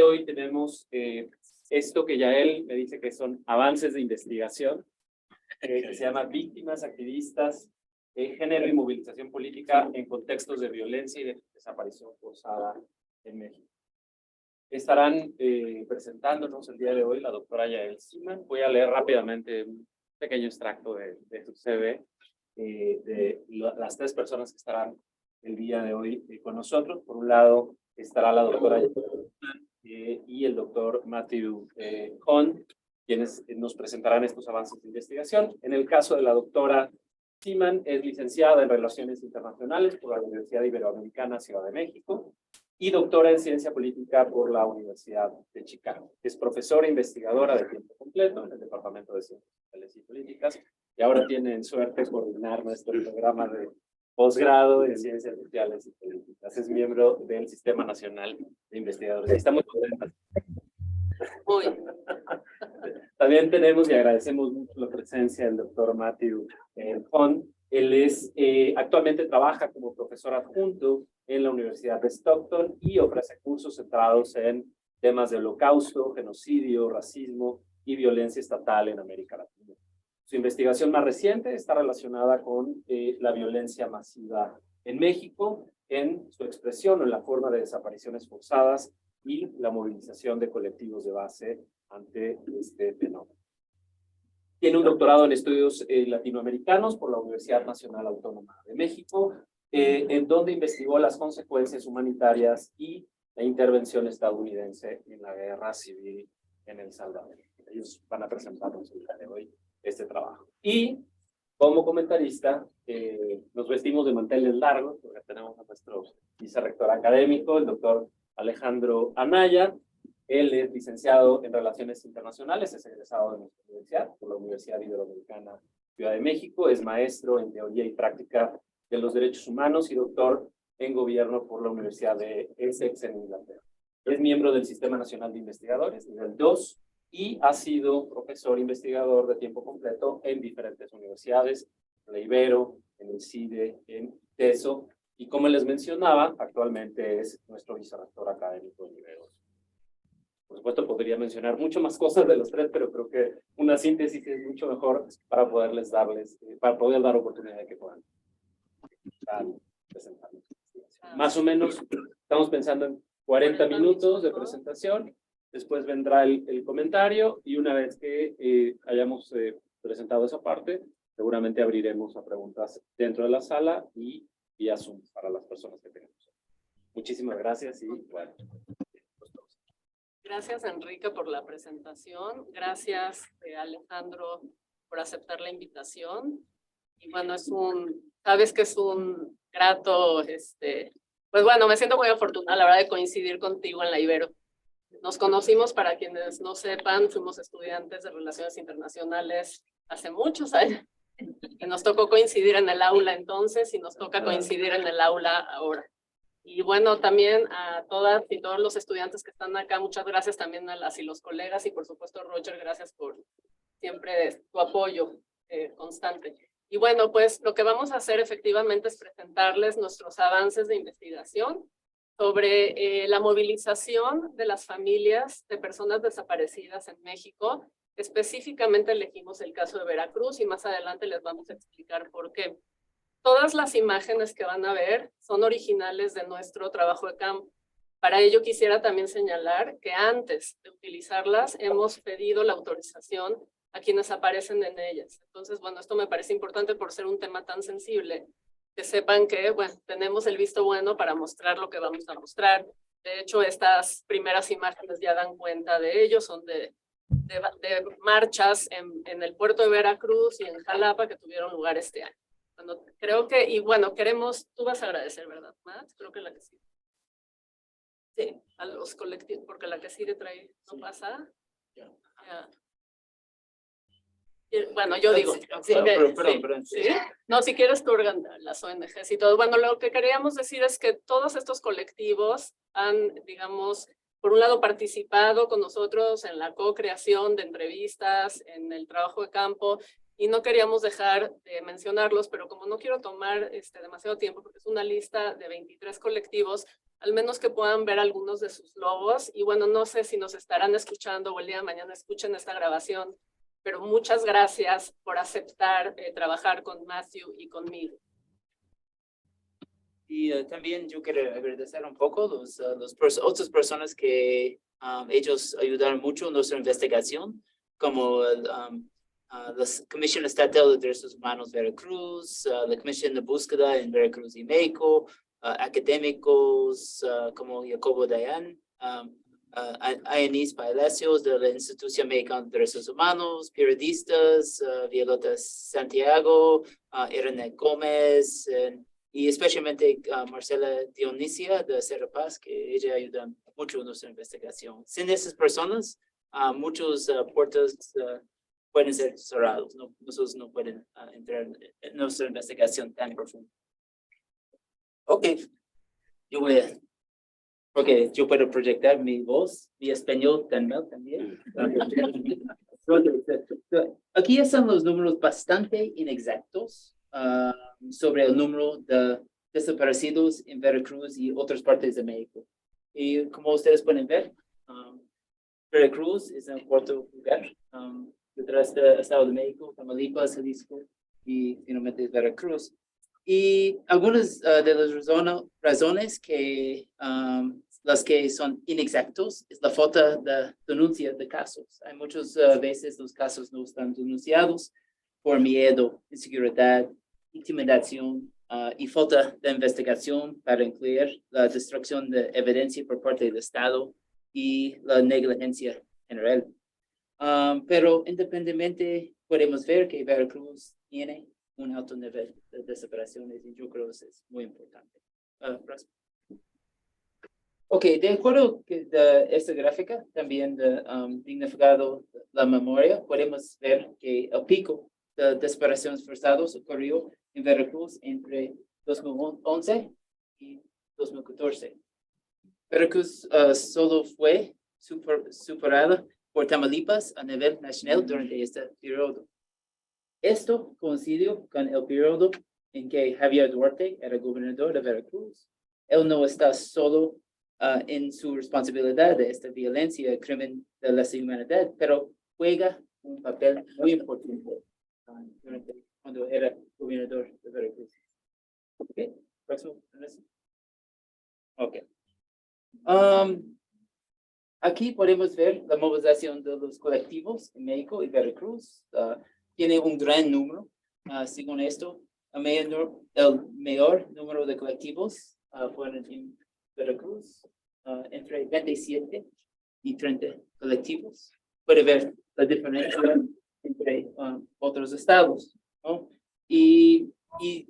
Hoy tenemos esto que Yael me dice que son avances de investigación, que se llama Víctimas, Activistas, Género y Movilización Política en Contextos de Violencia y de Desaparición Forzada en México. Estarán presentándonos el día de hoy la doctora Yael Seaman. Voy a leer rápidamente un pequeño extracto de su CV, de las tres personas que estarán el día de hoy con nosotros. Por un lado estará la doctora Yael Seaman y el doctor Matthew Hahn, quienes nos presentarán estos avances de investigación. En el caso de la doctora Seaman, es licenciada en Relaciones Internacionales por la Universidad Iberoamericana Ciudad de México y doctora en Ciencia Política por la Universidad de Chicago. Es profesora e investigadora de tiempo completo en el Departamento de Ciencias Sociales y Políticas y ahora tiene en suerte coordinar nuestro programa de posgrado en Ciencias Sociales y Políticas. Es miembro del Sistema Nacional de Investigadores. Está muy contenta. Muy. También tenemos y agradecemos mucho la presencia del doctor Matthew Hahn. Él actualmente trabaja como profesor adjunto en la Universidad de Stockton y ofrece cursos centrados en temas de holocausto, genocidio, racismo y violencia estatal en América Latina. Su investigación más reciente está relacionada con la violencia masiva en México, en su expresión o en la forma de desapariciones forzadas y la movilización de colectivos de base ante este fenómeno. Tiene un doctorado en estudios latinoamericanos por la Universidad Nacional Autónoma de México, en donde investigó las consecuencias humanitarias y la intervención estadounidense en la guerra civil en El Salvador. Ellos van a presentarnos el día de hoy este trabajo. Y como comentarista, nos vestimos de manteles largos, porque tenemos a nuestro vicerrector académico, el doctor Alejandro Anaya. Él es licenciado en Relaciones Internacionales, es egresado de nuestra universidad, por la Universidad Iberoamericana Ciudad de México, es maestro en Teoría y Práctica de los Derechos Humanos y doctor en Gobierno por la Universidad de Essex en Inglaterra. Es miembro del Sistema Nacional de Investigadores, nivel 2, y ha sido profesor investigador de tiempo completo en diferentes universidades, en la Ibero, en el CIDE, en TESO, y como les mencionaba, actualmente es nuestro vicerrector académico en Ibero. Por supuesto, podría mencionar mucho más cosas de los tres, pero creo que una síntesis es mucho mejor para para poder dar oportunidad de que puedan presentar. Más o menos, estamos pensando en 40 minutos de presentación, después vendrá el comentario, y una vez que hayamos presentado esa parte, seguramente abriremos a preguntas dentro de la sala y vía Zoom para las personas que tenemos. Muchísimas gracias y bueno. Gracias, Enrique, por la presentación. Gracias, Alejandro, por aceptar la invitación. Y bueno, sabes que es un grato, pues bueno, me siento muy afortunada, la verdad, de coincidir contigo en la Ibero. Nos conocimos, para quienes no sepan, fuimos estudiantes de Relaciones Internacionales hace muchos años. Y nos tocó coincidir en el aula entonces y nos toca coincidir en el aula ahora. Y bueno, también a todas y todos los estudiantes que están acá, muchas gracias también a las y los colegas, y por supuesto, Roger, gracias por siempre tu apoyo constante. Y bueno, pues lo que vamos a hacer efectivamente es presentarles nuestros avances de investigación sobre la movilización de las familias de personas desaparecidas en México. Específicamente elegimos el caso de Veracruz y más adelante les vamos a explicar por qué. Todas las imágenes que van a ver son originales de nuestro trabajo de campo. Para ello quisiera también señalar que antes de utilizarlas hemos pedido la autorización a quienes aparecen en ellas. Entonces, bueno, esto me parece importante por ser un tema tan sensible, que sepan que, bueno, tenemos el visto bueno para mostrar lo que vamos a mostrar. De hecho, estas primeras imágenes ya dan cuenta de ello, son de marchas en el puerto de Veracruz y en Jalapa que tuvieron lugar este año. Bueno, creo que, y bueno, tú vas a agradecer, ¿verdad, Matt? Creo que la que sigue. Sí, a los colectivos, porque la que sigue trae, ¿no pasa? Ya. Bueno, yo digo. Sí, perdón. ¿Sí? No, si quieres tú las ONGs y todo. Bueno, lo que queríamos decir es que todos estos colectivos han, digamos, por un lado participado con nosotros en la co-creación de entrevistas, en el trabajo de campo, y no queríamos dejar de mencionarlos, pero como no quiero tomar demasiado tiempo, porque es una lista de 23 colectivos, al menos que puedan ver algunos de sus logos. Y bueno, no sé si nos estarán escuchando o el día de mañana escuchen esta grabación, pero muchas gracias por aceptar trabajar con Matthew y conmigo. Y también yo quiero agradecer un poco otras personas que ellos ayudaron mucho en nuestra investigación, como la Comisión Estatal de Derechos Humanos Veracruz, la Comisión de Búsqueda en Veracruz y México, académicos como Jacobo Dayan, Ayanis Palacios de la Institución Mexicana de Derechos Humanos, periodistas, Violeta Santiago, Irene Gómez, y especialmente Marcela Dionisia de Serapaz, que ella ayuda mucho en nuestra investigación. Sin esas personas, muchos puertas pueden ser cerrados. Nosotros no pueden entrar en nuestra investigación tan profunda. Ok, porque yo puedo proyectar mi voz, mi español también. Aquí están los números bastante inexactos sobre el número de desaparecidos en Veracruz y otras partes de México. Y como ustedes pueden ver, Veracruz es en el cuarto lugar, detrás del Estado de México, Tamaulipas, Jalisco y finalmente Veracruz. Y algunas de las razones que las que son inexactos es la falta de denuncia de casos. Hay muchas veces los casos no están denunciados por miedo, inseguridad, intimidación y falta de investigación para incluir la destrucción de evidencia por parte del Estado y la negligencia general. Pero independientemente podemos ver que Veracruz tiene un alto nivel de desapariciones y yo creo que eso es muy importante. Ok, de acuerdo de esta gráfica, también de dignificado la memoria, podemos ver que el pico de desapariciones forzadas ocurrió en Veracruz entre 2011 y 2014. Veracruz solo fue superada por Tamaulipas a nivel nacional durante este periodo. Esto coincidió con el periodo en que Javier Duarte era gobernador de Veracruz. Él no está solo en su responsabilidad de esta violencia y crimen de lesa humanidad, pero juega un papel muy importante cuando era gobernador de Veracruz. Okay. Próximo. Okay. Aquí podemos ver la movilización de los colectivos en México y Veracruz. Tiene un gran número. Según esto, el mayor número de colectivos fueron en Veracruz, entre 27 y 30 colectivos. Puede ver la diferencia entre otros estados, ¿no? Y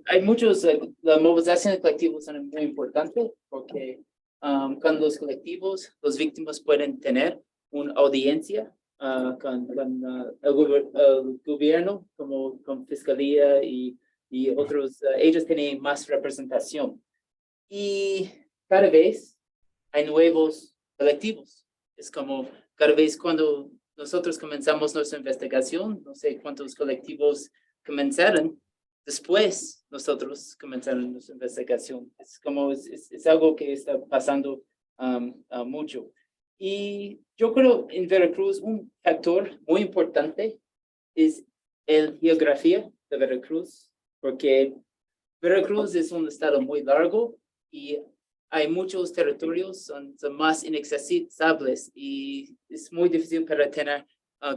hay muchos, la movilización de colectivos es muy importante porque con los colectivos, los víctimas pueden tener una audiencia con el gobierno, como con fiscalía y otros. Ellos tienen más representación. Y cada vez hay nuevos colectivos. Es como cada vez cuando nosotros comenzamos nuestra investigación, no sé cuántos colectivos comenzaron. Después nosotros comenzamos nuestra investigación. Es como es algo que está pasando mucho. Y yo creo en Veracruz un factor muy importante es la geografía de Veracruz, porque Veracruz es un estado muy largo y hay muchos territorios, son más inaccesibles y es muy difícil para tener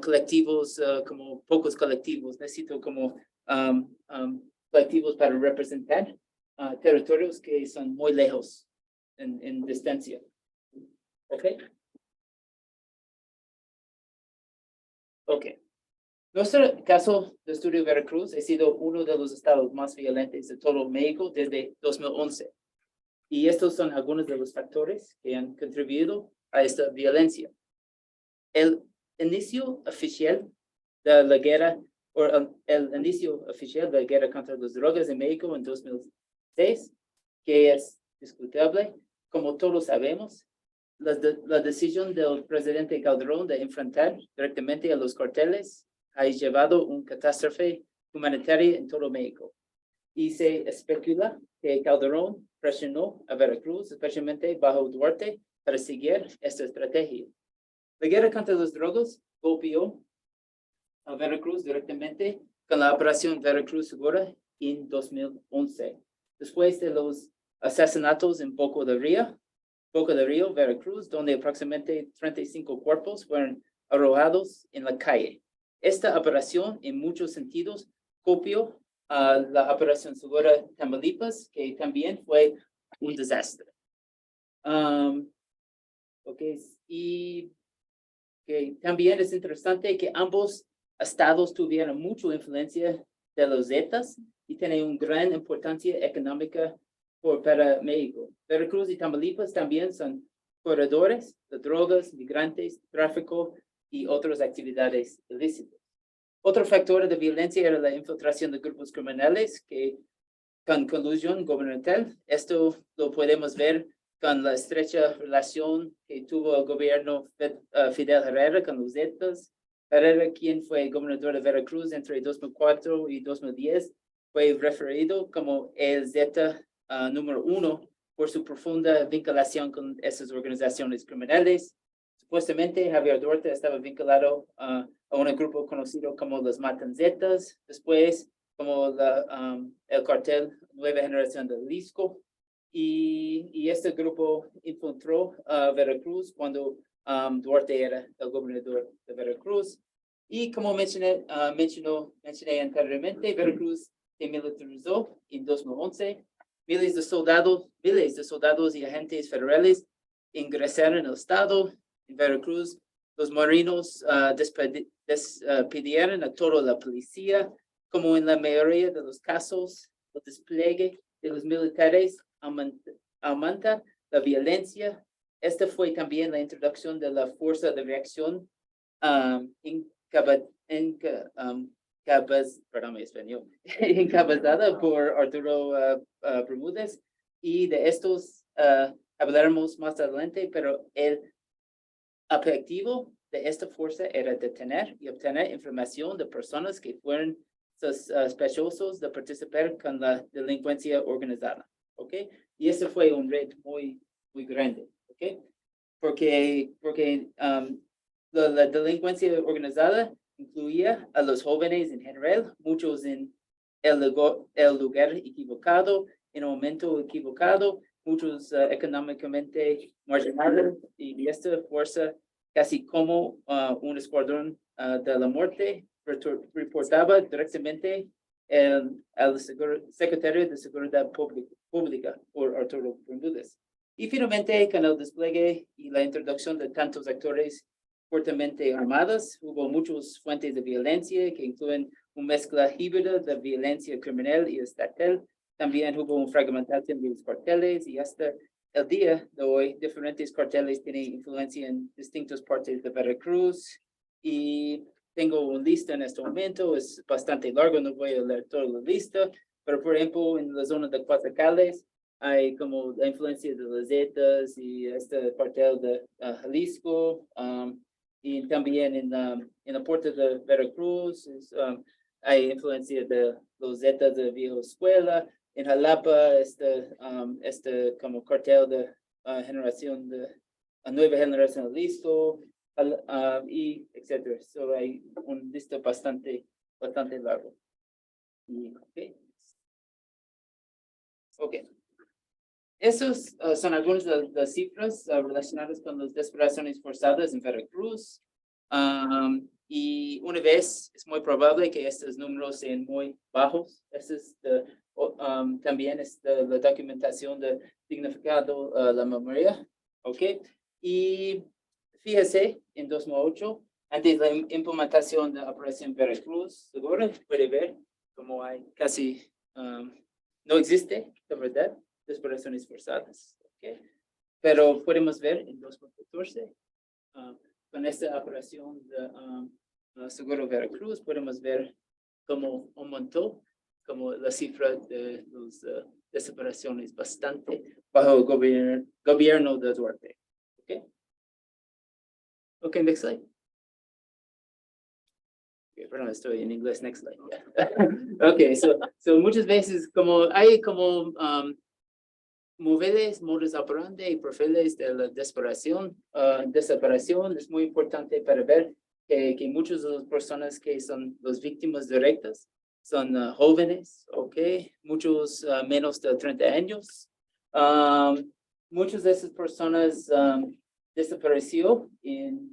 colectivos como pocos colectivos. Necesito como colectivos para representar territorios que son muy lejos en distancia. ¿Ok? Ok. Nuestro caso de estudio de Veracruz ha sido uno de los estados más violentos de todo México desde 2011. Y estos son algunos de los factores que han contribuido a esta violencia. El inicio oficial de la guerra, o el inicio oficial de la guerra contra las drogas en México en 2006, que es discutible, como todos sabemos, la decisión del presidente Calderón de enfrentar directamente a los carteles ha llevado una catástrofe humanitaria en todo México. Y se especula que Calderón presionó a Veracruz, especialmente bajo Duarte, para seguir esta estrategia. La guerra contra los drogas golpeó a Veracruz directamente con la operación Veracruz Segura en 2011. Después de los asesinatos en Boca del Río, Veracruz, donde aproximadamente 35 cuerpos fueron arrojados en la calle. Esta operación, en muchos sentidos, copió a la operación Segura Tamaulipas, que también fue un desastre. Y también es interesante que ambos estados tuvieron mucha influencia de los Zetas y tienen una gran importancia económica para México. Veracruz y Tamaulipas también son corredores de drogas, migrantes, tráfico y otras actividades ilícitas. Otro factor de violencia era la infiltración de grupos criminales que con colusión gubernamental. Esto lo podemos ver con la estrecha relación que tuvo el gobierno Fidel Herrera con los Zetas. Herrera, quien fue gobernador de Veracruz entre 2004 y 2010, fue referido como el Zeta número 1 por su profunda vinculación con esas organizaciones criminales. Supuestamente, Javier Duarte estaba vinculado a un grupo conocido como los Matanzetas, después como el cartel Nueva Generación de Jalisco, y este grupo infiltró a Veracruz cuando Duarte era el gobernador de Veracruz. Y como mencioné anteriormente, Veracruz se militarizó en 2011. Miles de soldados y agentes federales ingresaron al estado. En Veracruz, los marinos despidieron a toda la policía. Como en la mayoría de los casos, el despliegue de los militares aumenta la violencia. Esta fue también la introducción de la Fuerza de Reacción encabezada por Arturo Bermúdez, y de estos hablaremos más adelante, pero el objetivo de esta fuerza era detener y obtener información de personas que fueron sospechosos de participar con la delincuencia organizada, ¿ok? Y eso fue un reto muy grande, ¿ok? Porque la delincuencia organizada incluía a los jóvenes en general, muchos en el lugar equivocado, en el momento equivocado, muchos económicamente marginados, y esta fuerza, casi como un escuadrón de la muerte, reportaba directamente al secretario de Seguridad Pública, por Arturo Bermúdez. Y finalmente, con el despliegue y la introducción de tantos actores fuertemente armados, hubo muchas fuentes de violencia que incluyen una mezcla híbrida de violencia criminal y estatal. También hubo una fragmentación de los carteles, y hasta el día de hoy diferentes carteles tienen influencia en distintas partes de Veracruz. Y tengo una lista en este momento, es bastante largo, no voy a leer toda la lista, pero por ejemplo en la zona de Cuatro Cales hay como la influencia de los Zetas y este cartel de Jalisco, y también en la puerta de Veracruz hay influencia de los Zetas de Vieja Escuela. En Jalapa este como cartel de generación de nueva generación de Jalisco, y etcétera. So hay un lista bastante largo. Okay. Esos son algunas de las cifras relacionadas con las desapariciones forzadas en Veracruz. Y una vez es muy probable que estos números sean muy bajos. También es la documentación de significado la memoria. Okay. Y fíjese, en 2008, antes de la implementación de la Operación Veracruz Segura, puede ver cómo hay casi no existe, de verdad, desapariciones forzadas. Okay. Pero podemos ver en 2014, con esta operación de Seguro Veracruz, podemos ver cómo aumentó como la cifra de las desapariciones bastante bajo el gobierno de Duarte. Okay. Okay, next slide. Perdón, estoy en inglés, next slide. Okay, so muchas veces como hay como modus operandi y perfiles de la desaparición. Desaparición es muy importante para ver que muchas de las personas que son las víctimas directas son jóvenes, muchos menos de 30 años. Muchas de esas personas desapareció en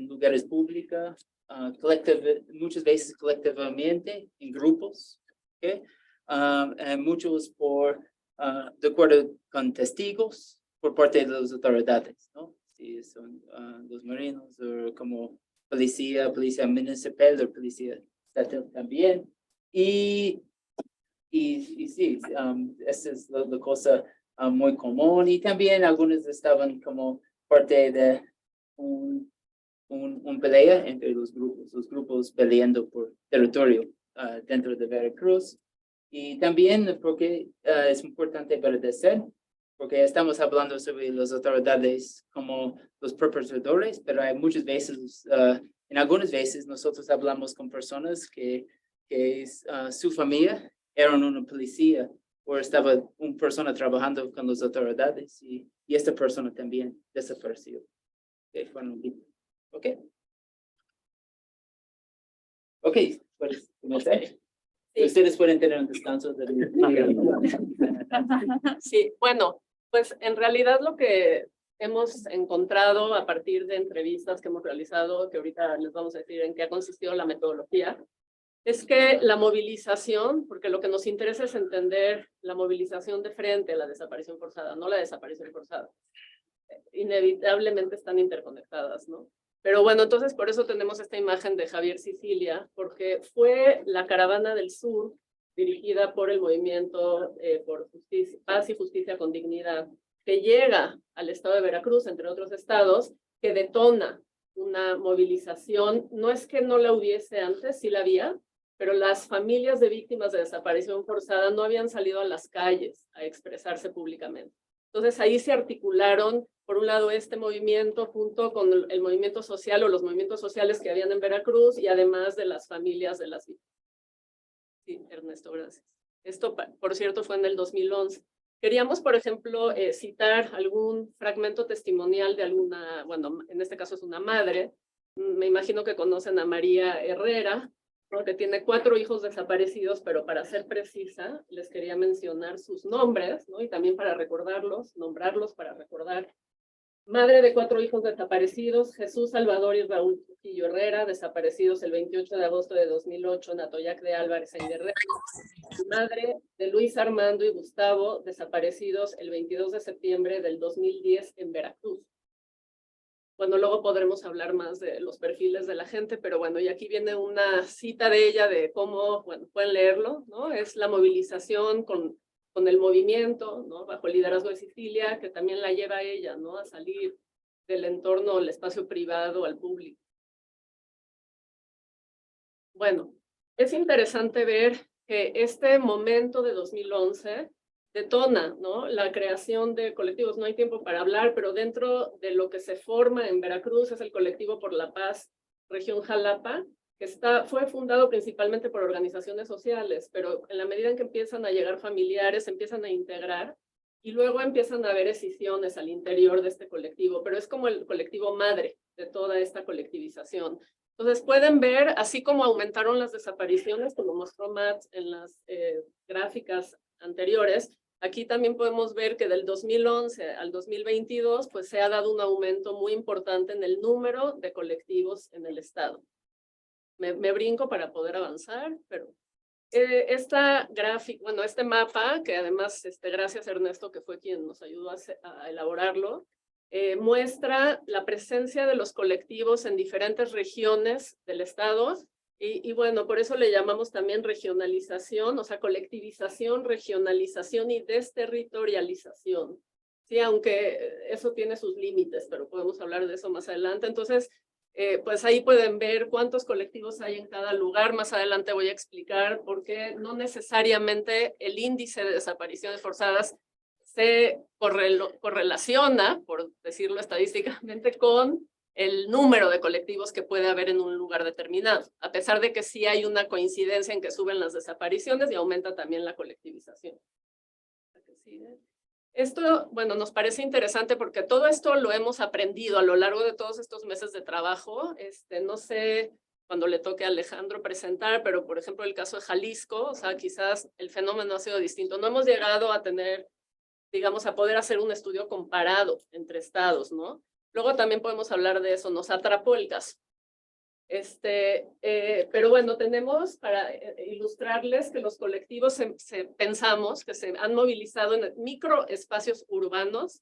lugares públicos, muchas veces colectivamente, en grupos, muchos de acuerdo con testigos por parte de las autoridades, ¿no? Si son los marinos o como policía municipal o policía estatal también. Y sí, esa es la cosa muy común. Y también algunos estaban como parte de un pelea entre los grupos peleando por territorio dentro de Veracruz. Y también porque es importante para decir, porque estamos hablando sobre las autoridades como los perpetradores, pero hay muchas veces, en algunas veces nosotros hablamos con personas que su familia era una policía o estaba una persona trabajando con las autoridades y esta persona también desapareció. Ok, pues comenzar. Sí. Ustedes pueden tener un descanso. Sí, bueno, pues en realidad lo que hemos encontrado a partir de entrevistas que hemos realizado, que ahorita les vamos a decir en qué ha consistido la metodología, es que la movilización, porque lo que nos interesa es entender la movilización de frente a la desaparición forzada, no la desaparición forzada. Inevitablemente están interconectadas, ¿no? Pero bueno, entonces por eso tenemos esta imagen de Javier Sicilia, porque fue la Caravana del Sur, dirigida por el Movimiento por Justicia, Paz y Justicia con Dignidad, que llega al estado de Veracruz, entre otros estados, que detona una movilización. No es que no la hubiese antes, sí la había, pero las familias de víctimas de desaparición forzada no habían salido a las calles a expresarse públicamente. Entonces ahí se articularon, por un lado, este movimiento junto con el movimiento social o los movimientos sociales que habían en Veracruz y además de las familias de las víctimas. Sí, Ernesto, gracias. Esto, por cierto, fue en el 2011. Queríamos, por ejemplo, citar algún fragmento testimonial de alguna, bueno, en este caso es una madre. Me imagino que conocen a María Herrera, ¿no? Que tiene 4 hijos desaparecidos, pero para ser precisa, les quería mencionar sus nombres, ¿no? Y también para recordarlos, nombrarlos para recordar. Madre de 4 hijos desaparecidos, Jesús Salvador y Raúl Trujillo Herrera, desaparecidos el 28 de agosto de 2008 en Atoyac de Álvarez, en Guerrero. Madre de Luis Armando y Gustavo, desaparecidos el 22 de septiembre del 2010 en Veracruz. Bueno, luego podremos hablar más de los perfiles de la gente, pero bueno, y aquí viene una cita de ella de cómo, bueno, pueden leerlo, ¿no? Es la movilización con el movimiento, ¿no? Bajo el liderazgo de Sicilia, que también la lleva a ella, ¿no? A salir del entorno, el espacio privado, al público. Bueno, es interesante ver que este momento de 2011 detona, ¿no? La creación de colectivos. No hay tiempo para hablar, pero dentro de lo que se forma en Veracruz es el Colectivo por la Paz, Región Jalapa, que fue fundado principalmente por organizaciones sociales, pero en la medida en que empiezan a llegar familiares, se empiezan a integrar y luego empiezan a haber escisiones al interior de este colectivo, pero es como el colectivo madre de toda esta colectivización. Entonces pueden ver, así como aumentaron las desapariciones, como mostró Matt en las gráficas anteriores, aquí también podemos ver que del 2011 al 2022, pues se ha dado un aumento muy importante en el número de colectivos en el estado. Me brinco para poder avanzar, pero esta gráfica, bueno, este mapa, que además, gracias a Ernesto, que fue quien nos ayudó a elaborarlo, muestra la presencia de los colectivos en diferentes regiones del estado y bueno, por eso le llamamos también regionalización, o sea, colectivización, regionalización y desterritorialización. Sí, aunque eso tiene sus límites, pero podemos hablar de eso más adelante. Entonces, pues ahí pueden ver cuántos colectivos hay en cada lugar. Más adelante voy a explicar por qué no necesariamente el índice de desapariciones forzadas se correlaciona, por decirlo estadísticamente, con el número de colectivos que puede haber en un lugar determinado, a pesar de que sí hay una coincidencia en que suben las desapariciones y aumenta también la colectivización. Esto, bueno, nos parece interesante porque todo esto lo hemos aprendido a lo largo de todos estos meses de trabajo. No sé cuando le toque a Alejandro presentar, pero por ejemplo el caso de Jalisco, o sea, quizás el fenómeno ha sido distinto. No hemos llegado a tener, digamos, a poder hacer un estudio comparado entre estados, ¿no? Luego también podemos hablar de eso, nos atrapó el caso. Pero bueno, tenemos para ilustrarles que los colectivos pensamos que se han movilizado en microespacios urbanos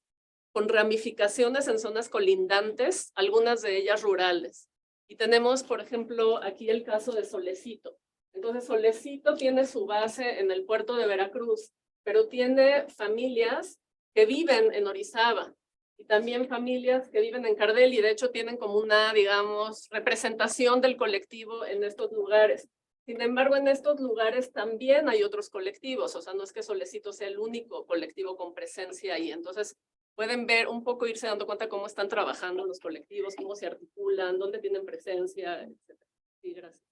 con ramificaciones en zonas colindantes, algunas de ellas rurales. Y tenemos, por ejemplo, aquí el caso de Solecito. Entonces, Solecito tiene su base en el puerto de Veracruz, pero tiene familias que viven en Orizaba y también familias que viven en Cardel y de hecho tienen como una, digamos, representación del colectivo en estos lugares. Sin embargo, en estos lugares también hay otros colectivos, o sea, no es que Solecito sea el único colectivo con presencia ahí. Entonces, pueden ver un poco, irse dando cuenta cómo están trabajando los colectivos, cómo se articulan, dónde tienen presencia, etc. Sí, gracias.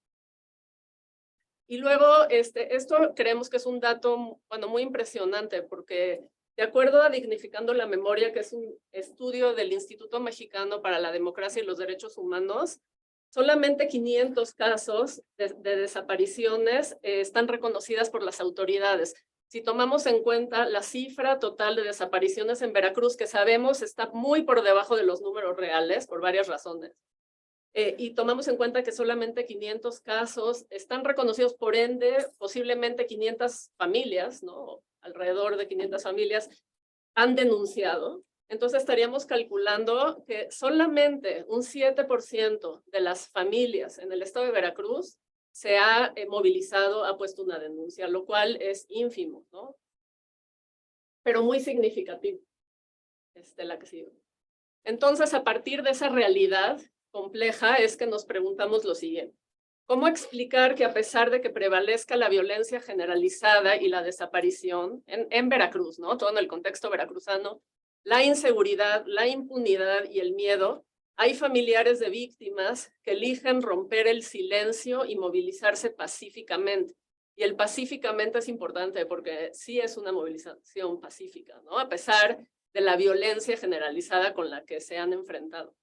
Y luego, esto creemos que es un dato, bueno, muy impresionante, porque de acuerdo a Dignificando la Memoria, que es un estudio del Instituto Mexicano para la Democracia y los Derechos Humanos, solamente 500 casos de desapariciones están reconocidas por las autoridades. Si tomamos en cuenta la cifra total de desapariciones en Veracruz, que sabemos está muy por debajo de los números reales, por varias razones, y tomamos en cuenta que solamente 500 casos están reconocidos, por ende, posiblemente 500 familias, ¿no? Alrededor de 500 familias han denunciado. Entonces estaríamos calculando que solamente un 7% de las familias en el estado de Veracruz se ha movilizado, ha puesto una denuncia, lo cual es ínfimo, ¿no? Pero muy significativo, la que sigue. Entonces, a partir de esa realidad compleja es que nos preguntamos lo siguiente. ¿Cómo explicar que a pesar de que prevalezca la violencia generalizada y la desaparición en Veracruz, ¿no? Todo en el contexto veracruzano, la inseguridad, la impunidad y el miedo, hay familiares de víctimas que eligen romper el silencio y movilizarse pacíficamente? Y el pacíficamente es importante porque sí es una movilización pacífica, ¿no? A pesar de la violencia generalizada con la que se han enfrentado.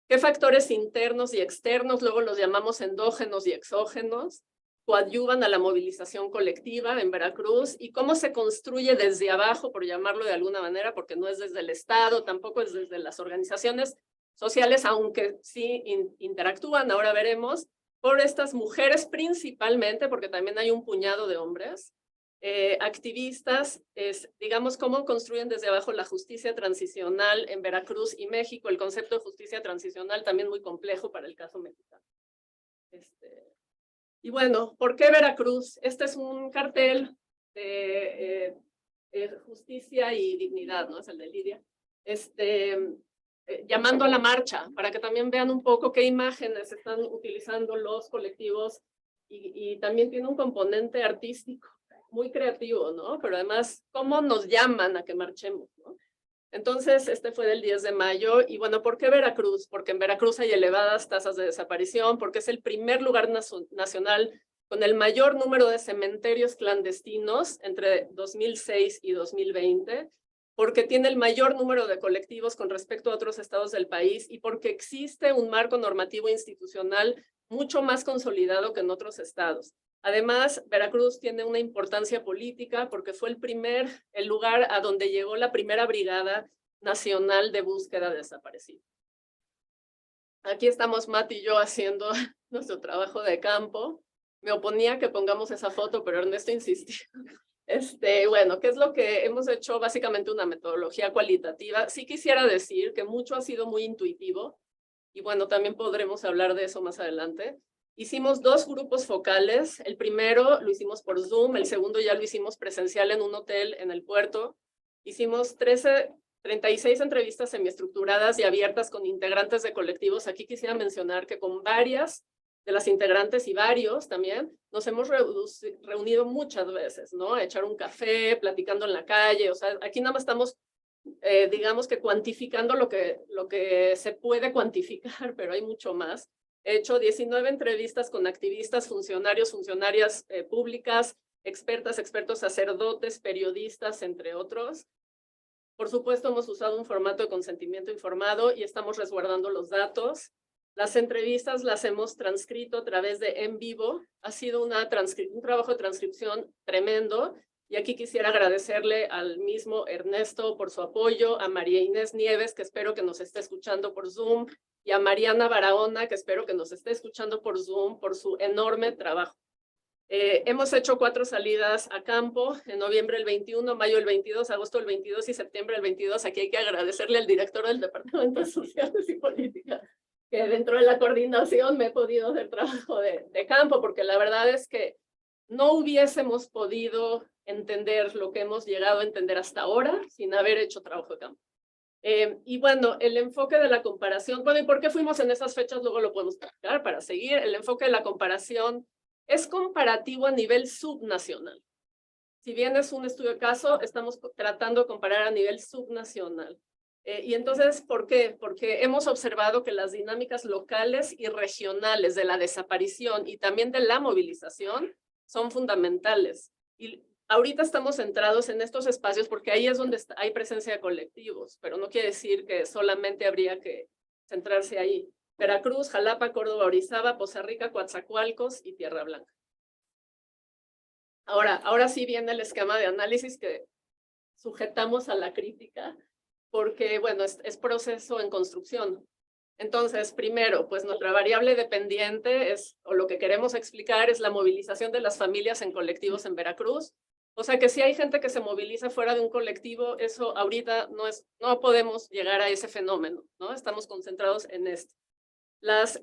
¿Qué factores internos y externos, luego los llamamos endógenos y exógenos, coadyuvan a la movilización colectiva en Veracruz? ¿Y cómo se construye desde abajo, por llamarlo de alguna manera, porque no es desde el Estado, tampoco es desde las organizaciones sociales, aunque sí interactúan, ahora veremos, por estas mujeres principalmente, porque también hay un puñado de hombres, activistas, digamos, cómo construyen desde abajo la justicia transicional en Veracruz y México. El concepto de justicia transicional también muy complejo para el caso mexicano. Y bueno, ¿por qué Veracruz? Este es un cartel de justicia y dignidad, ¿no? Es el de Lidia. Llamando a la marcha, para que también vean un poco qué imágenes están utilizando los colectivos y también tiene un componente artístico muy creativo, ¿no? Pero además, ¿cómo nos llaman a que marchemos, ¿no? Entonces, fue del 10 de mayo, y bueno, ¿por qué Veracruz? Porque en Veracruz hay elevadas tasas de desaparición, porque es el primer lugar nacional con el mayor número de cementerios clandestinos entre 2006 y 2020, porque tiene el mayor número de colectivos con respecto a otros estados del país, y porque existe un marco normativo institucional mucho más consolidado que en otros estados. Además, Veracruz tiene una importancia política porque fue el lugar a donde llegó la primera Brigada Nacional de Búsqueda de Desaparecidos. Aquí estamos Mati y yo haciendo nuestro trabajo de campo. Me oponía que pongamos esa foto, pero Ernesto insistió. Bueno, ¿qué es lo que hemos hecho? Básicamente una metodología cualitativa. Sí quisiera decir que mucho ha sido muy intuitivo, y bueno, también podremos hablar de eso más adelante. Hicimos 2 grupos focales. El primero lo hicimos por Zoom, el segundo ya lo hicimos presencial en un hotel en el puerto. Hicimos 36 entrevistas semiestructuradas y abiertas con integrantes de colectivos. Aquí quisiera mencionar que con varias de las integrantes y varios también nos hemos reunido muchas veces, ¿no? A echar un café, platicando en la calle. O sea, aquí nada más estamos digamos que cuantificando lo que se puede cuantificar, pero hay mucho más. He hecho 19 entrevistas con activistas, funcionarios, funcionarias públicas, expertas, expertos, sacerdotes, periodistas, entre otros. Por supuesto, hemos usado un formato de consentimiento informado y estamos resguardando los datos. Las entrevistas las hemos transcrito a través de En Vivo. Ha sido un trabajo de transcripción tremendo. Y aquí quisiera agradecerle al mismo Ernesto por su apoyo, a María Inés Nieves, que espero que nos esté escuchando por Zoom, y a Mariana Barahona, que espero que nos esté escuchando por Zoom, por su enorme trabajo. Hemos hecho 4 salidas a campo, en noviembre el 21, mayo el 22, agosto el 22 y septiembre el 22. Aquí hay que agradecerle al director del Departamento de Sociales y Política, que dentro de la coordinación me he podido hacer trabajo de campo, porque la verdad es que no hubiésemos podido entender lo que hemos llegado a entender hasta ahora sin haber hecho trabajo de campo. Y bueno, el enfoque de la comparación, bueno, ¿y por qué fuimos en esas fechas? Luego lo podemos explicar para seguir. El enfoque de la comparación es comparativo a nivel subnacional. Si bien es un estudio de caso, estamos tratando de comparar a nivel subnacional. Y entonces, ¿por qué? Porque hemos observado que las dinámicas locales y regionales de la desaparición y también de la movilización son fundamentales. Y ahorita estamos centrados en estos espacios porque ahí es donde hay presencia de colectivos, pero no quiere decir que solamente habría que centrarse ahí. Veracruz, Jalapa, Córdoba, Orizaba, Poza Rica, Coatzacoalcos y Tierra Blanca. Ahora sí viene el esquema de análisis que sujetamos a la crítica, porque, bueno, es proceso en construcción. Entonces, primero, pues nuestra variable dependiente es, o lo que queremos explicar es la movilización de las familias en colectivos en Veracruz. O sea que si hay gente que se moviliza fuera de un colectivo, eso ahorita no podemos llegar a ese fenómeno, ¿no? Estamos concentrados en esto.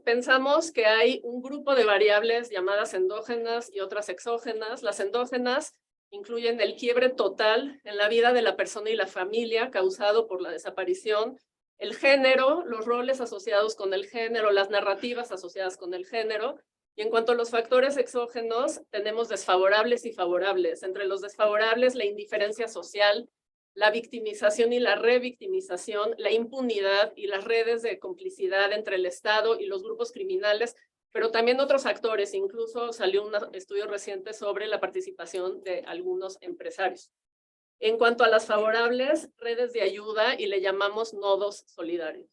Pensamos que hay un grupo de variables llamadas endógenas y otras exógenas. Las endógenas incluyen el quiebre total en la vida de la persona y la familia causado por la desaparición, el género, los roles asociados con el género, las narrativas asociadas con el género. Y en cuanto a los factores exógenos, tenemos desfavorables y favorables. Entre los desfavorables, la indiferencia social, la victimización y la revictimización, la impunidad y las redes de complicidad entre el Estado y los grupos criminales, pero también otros actores. Incluso salió un estudio reciente sobre la participación de algunos empresarios. En cuanto a las favorables, redes de ayuda y le llamamos nodos solidarios.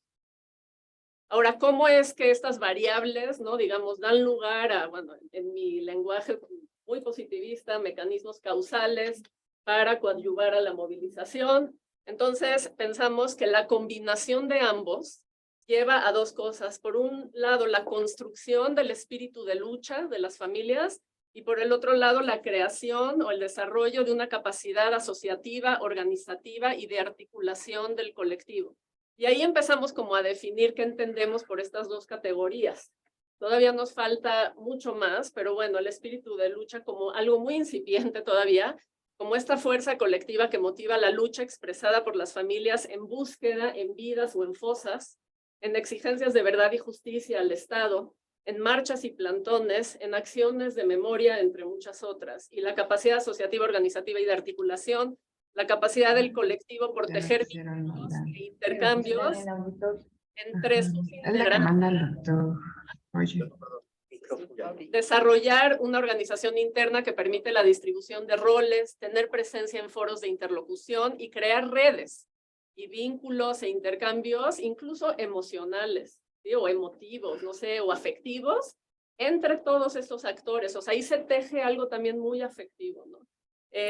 Ahora, ¿cómo es que estas variables, ¿no? Digamos, dan lugar a, bueno, en mi lenguaje muy positivista, mecanismos causales para coadyuvar a la movilización? Entonces, pensamos que la combinación de ambos lleva a 2 cosas. Por un lado, la construcción del espíritu de lucha de las familias, y por el otro lado, la creación o el desarrollo de una capacidad asociativa, organizativa y de articulación del colectivo. Y ahí empezamos como a definir qué entendemos por estas 2 categorías. Todavía nos falta mucho más, pero bueno, el espíritu de lucha como algo muy incipiente todavía, como esta fuerza colectiva que motiva la lucha expresada por las familias en búsqueda, en vidas o en fosas, en exigencias de verdad y justicia al Estado, en marchas y plantones, en acciones de memoria, entre muchas otras, y la capacidad asociativa, organizativa y de articulación, la capacidad del colectivo por tejer vínculos e intercambios entre sus integrantes. Desarrollar una organización interna que permite la distribución de roles, tener presencia en foros de interlocución y crear redes y vínculos e intercambios, incluso emocionales, ¿sí? O emotivos, no sé, o afectivos, entre todos estos actores. O sea, ahí se teje algo también muy afectivo, ¿no?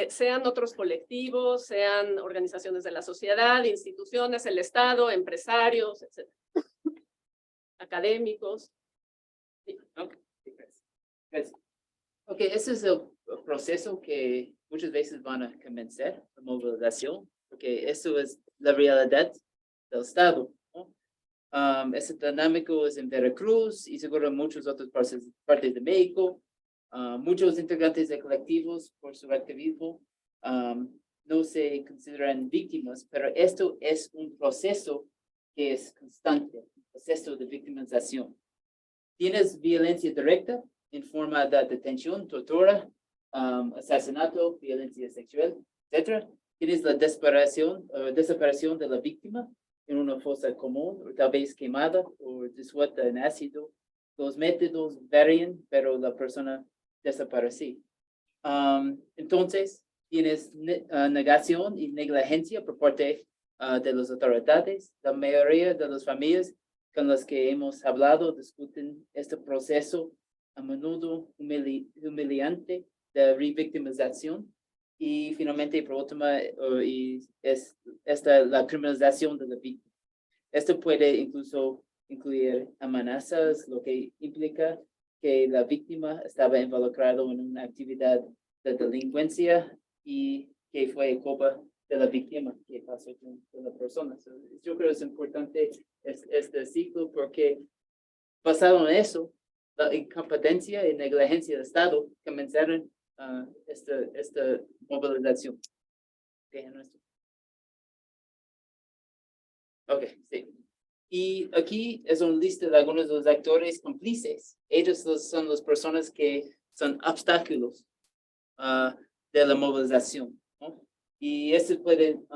Sean otros colectivos, sean organizaciones de la sociedad, instituciones, el Estado, empresarios, etc. Académicos. Sí. Ok, ese es el proceso que muchas veces van a comenzar, la movilización, porque eso es la realidad del Estado, ¿no? Ese dinámico es en Veracruz y seguro en muchas otras partes de México. Muchos integrantes de colectivos por su activismo no se consideran víctimas, pero esto es un proceso que es constante, un proceso de victimización. Tienes violencia directa en forma de detención, tortura, asesinato, violencia sexual, etc. tienes la desaparición de la víctima en una fosa común, o tal vez quemada o disuelta en ácido. Los métodos varían, pero la persona desapareció. Entonces, tienes negación y negligencia por parte de las autoridades. La mayoría de las familias con las que hemos hablado discuten este proceso a menudo humillante de revictimización. Y finalmente, por último, es la criminalización de la víctima. Esto puede incluso incluir amenazas, lo que implica que la víctima estaba involucrada en una actividad de delincuencia y que fue culpa de la víctima que pasó con la persona. Yo creo que es importante este ciclo porque basado en eso, la incompetencia y negligencia del Estado comenzaron esta movilización. Ok, sí. Y aquí es una lista de algunos de los actores cómplices. Ellos son las personas que son obstáculos de la movilización, ¿no? Y esas pueden,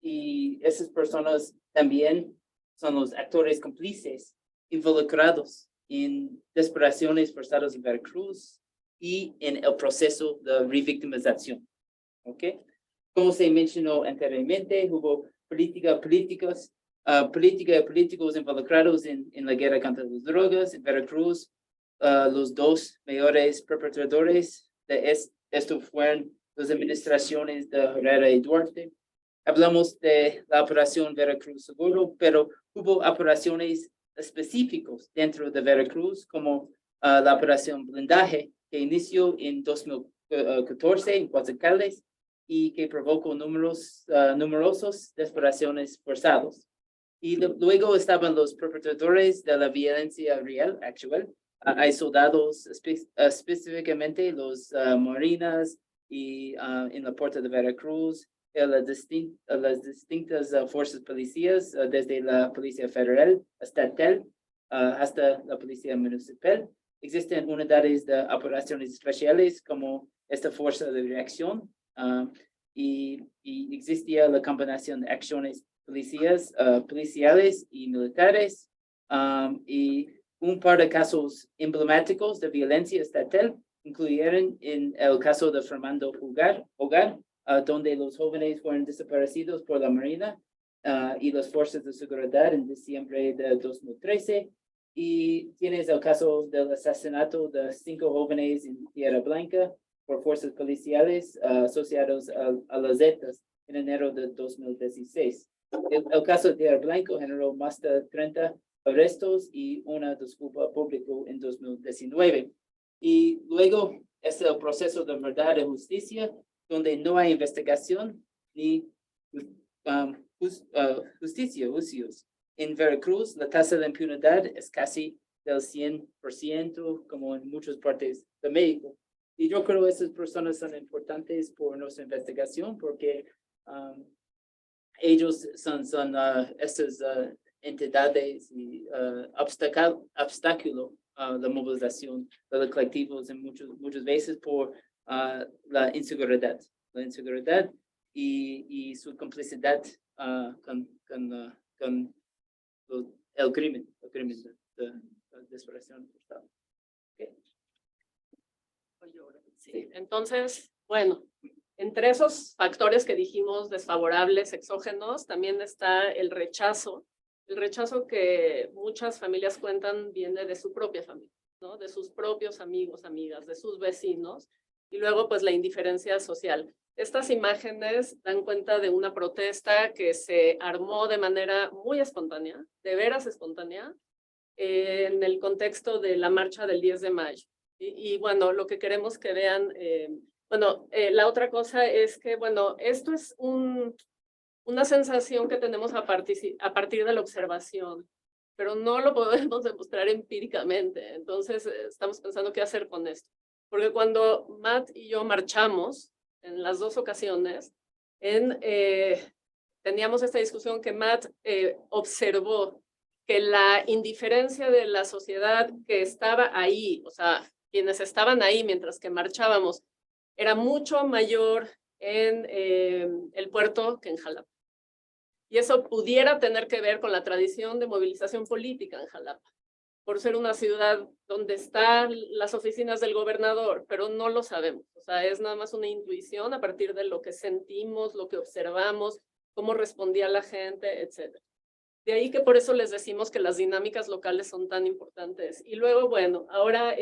y esas personas también son los actores cómplices involucrados en desapariciones forzadas en Veracruz y en el proceso de revictimización. ¿Ok? Como se mencionó anteriormente, hubo políticos involucrados en la guerra contra las drogas en Veracruz. Los dos mayores perpetradores de esto fueron las administraciones de Herrera y Duarte. Hablamos de la operación Veracruz Seguro, pero hubo operaciones específicas dentro de Veracruz, como la operación Blindaje, que inició en 2014 en Coatzacoalcos y que provocó numerosos desapariciones forzadas. Y luego estaban los perpetradores de la violencia real, actual. Hay soldados, específicamente los marinas y en la puerta de Veracruz, las distintas fuerzas policías, desde la Policía Federal, estatal, hasta la Policía Municipal. Existen unidades de operaciones especiales como esta fuerza de reacción y existía la combinación de acciones policiales y militares y un par de casos emblemáticos de violencia estatal incluyeron en el caso de Fernando Hogar, donde los jóvenes fueron desaparecidos por la Marina y las fuerzas de seguridad en diciembre de 2013. Y tienes el caso del asesinato de 5 jóvenes en Tierra Blanca por fuerzas policiales asociados a las Zetas en enero de 2016. El caso de Tierra Blanca generó más de 30 arrestos y una disculpa pública en 2019. Y luego es el proceso de verdad y justicia, donde no hay investigación ni justicia. En Veracruz, la tasa de impunidad es casi del 100%, como en muchas partes de México. Y yo creo que esas personas son importantes por nuestra investigación, porque ellos son estas entidades y obstáculo la movilización de los colectivos en muchas veces por la inseguridad y su complicidad con el crimen de desaparición forzada. Okay. Sí. Entonces, bueno, entre esos factores que dijimos desfavorables, exógenos, también está el rechazo. El rechazo que muchas familias cuentan viene de su propia familia, ¿no? De sus propios amigos, amigas, de sus vecinos, y luego pues la indiferencia social. Estas imágenes dan cuenta de una protesta que se armó de manera muy espontánea, de veras espontánea, en el contexto de la marcha del 10 de mayo. Y bueno, lo que queremos que vean, la otra cosa es que, bueno, esto es una sensación que tenemos a partir de la observación, pero no lo podemos demostrar empíricamente. Entonces, estamos pensando qué hacer con esto. Porque cuando Matt y yo marchamos, en las 2 ocasiones, teníamos esta discusión que Matt observó que la indiferencia de la sociedad que estaba ahí, o sea, quienes estaban ahí mientras que marchábamos, era mucho mayor en el puerto que en Jalapa. Y eso pudiera tener que ver con la tradición de movilización política en Jalapa, por ser una ciudad donde están las oficinas del gobernador, pero no lo sabemos. O sea, es nada más una intuición a partir de lo que sentimos, lo que observamos, cómo respondía la gente, etc. De ahí que por eso les decimos que las dinámicas locales son tan importantes. Y luego, bueno, ahora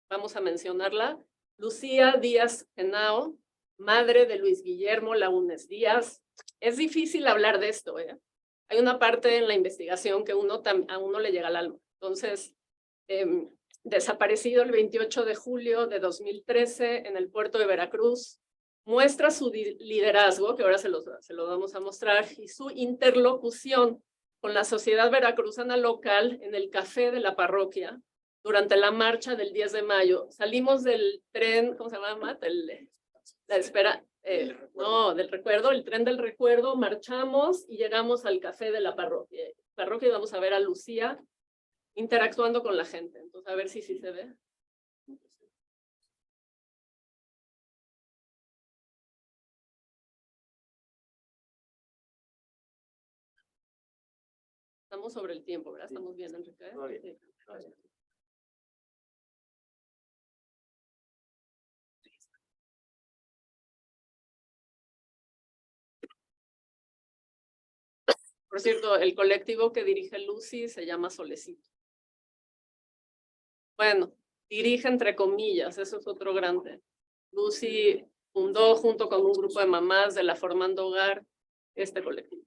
vamos a mencionarla, Lucía Díaz Henao, madre de Luis Guillermo Laúnez Díaz. Es difícil hablar de esto, ¿eh? Hay una parte en la investigación que a uno le llega al alma. Entonces, desaparecido el 28 de julio de 2013 en el puerto de Veracruz, muestra su liderazgo, que ahora se lo vamos a mostrar, y su interlocución con la sociedad veracruzana local en el café de la parroquia durante la marcha del 10 de mayo. Salimos del tren, ¿cómo se llama, Matt? La espera, no, del recuerdo, el tren del recuerdo, marchamos y llegamos al café de la parroquia. Y vamos a ver a Lucía interactuando con la gente. Entonces, a ver si se ve. Estamos sobre el tiempo, ¿verdad? Estamos bien, Enrique. Sí. Por cierto, el colectivo que dirige Lucy se llama Solecito. Bueno, dirige entre comillas, eso es otro grande. Lucy fundó junto con un grupo de mamás de la Formando Hogar este colectivo.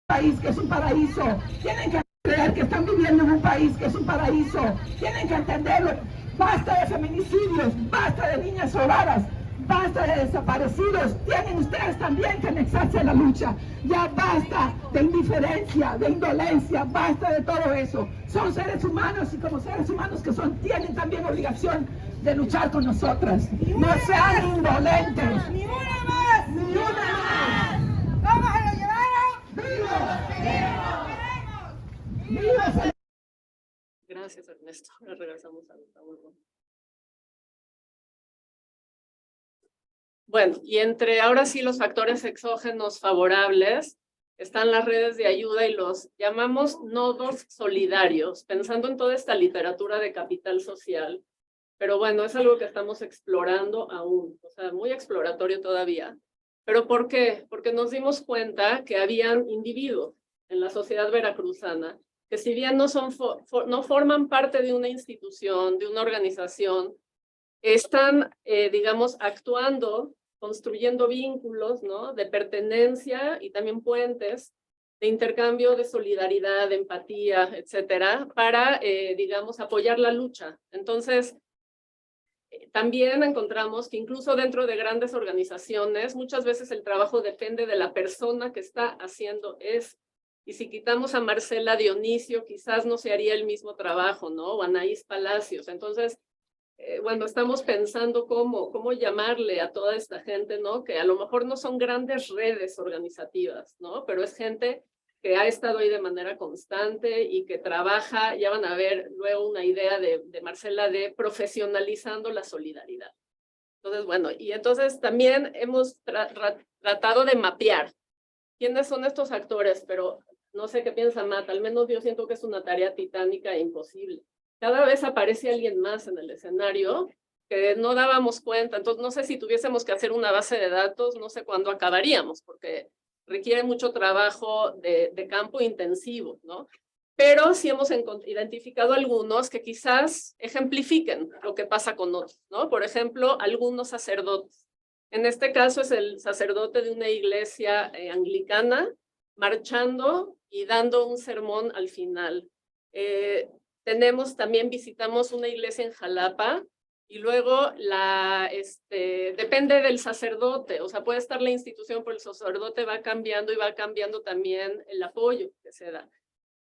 País que es un paraíso, tienen que creer que están viviendo en un país que es un paraíso, tienen que entenderlo. Basta de feminicidios, basta de niñas robadas, basta de desaparecidos. Tienen ustedes también que anexarse a la lucha. Ya basta de indiferencia, de indolencia, basta de todo eso. Son seres humanos y como seres humanos que son, tienen también obligación de luchar con nosotras. No sean indolentes. ¡Ni una más! ¡Ni una más! ¡Vamos a lo llevaron! Gracias, Ernesto. Ahora regresamos al tabú. Bueno, y entre ahora sí los factores exógenos favorables están las redes de ayuda y los llamamos nodos solidarios, pensando en toda esta literatura de capital social. Pero bueno, es algo que estamos explorando aún, o sea, muy exploratorio todavía. ¿Pero por qué? Porque nos dimos cuenta que habían individuos en la sociedad veracruzana que si bien no forman parte de una institución, de una organización, están, digamos, actuando, construyendo vínculos, ¿no? De pertenencia y también puentes de intercambio, de solidaridad, de empatía, etcétera, para, digamos, apoyar la lucha. Entonces, también encontramos que incluso dentro de grandes organizaciones, muchas veces el trabajo depende de la persona que está haciendo eso. Y si quitamos a Marcela Dionisio, quizás no se haría el mismo trabajo, ¿no? O Anaís Palacios. Entonces, bueno, estamos pensando cómo llamarle a toda esta gente, ¿no? Que a lo mejor no son grandes redes organizativas, ¿no? Pero es gente que ha estado ahí de manera constante y que trabaja, ya van a ver luego una idea de Marcela de profesionalizando la solidaridad. Entonces, bueno, y entonces también hemos tratado de mapear quiénes son estos actores, pero no sé qué piensa Matt, al menos yo siento que es una tarea titánica e imposible. Cada vez aparece alguien más en el escenario que no dábamos cuenta, entonces no sé si tuviésemos que hacer una base de datos, no sé cuándo acabaríamos, porque requiere mucho trabajo de campo intensivo, ¿no? Pero sí hemos identificado algunos que quizás ejemplifiquen lo que pasa con otros, ¿no? Por ejemplo, algunos sacerdotes. En este caso es el sacerdote de una iglesia anglicana marchando y dando un sermón al final. Visitamos una iglesia en Jalapa y luego depende del sacerdote, o sea, puede estar la institución, pero el sacerdote va cambiando y va cambiando también el apoyo que se da.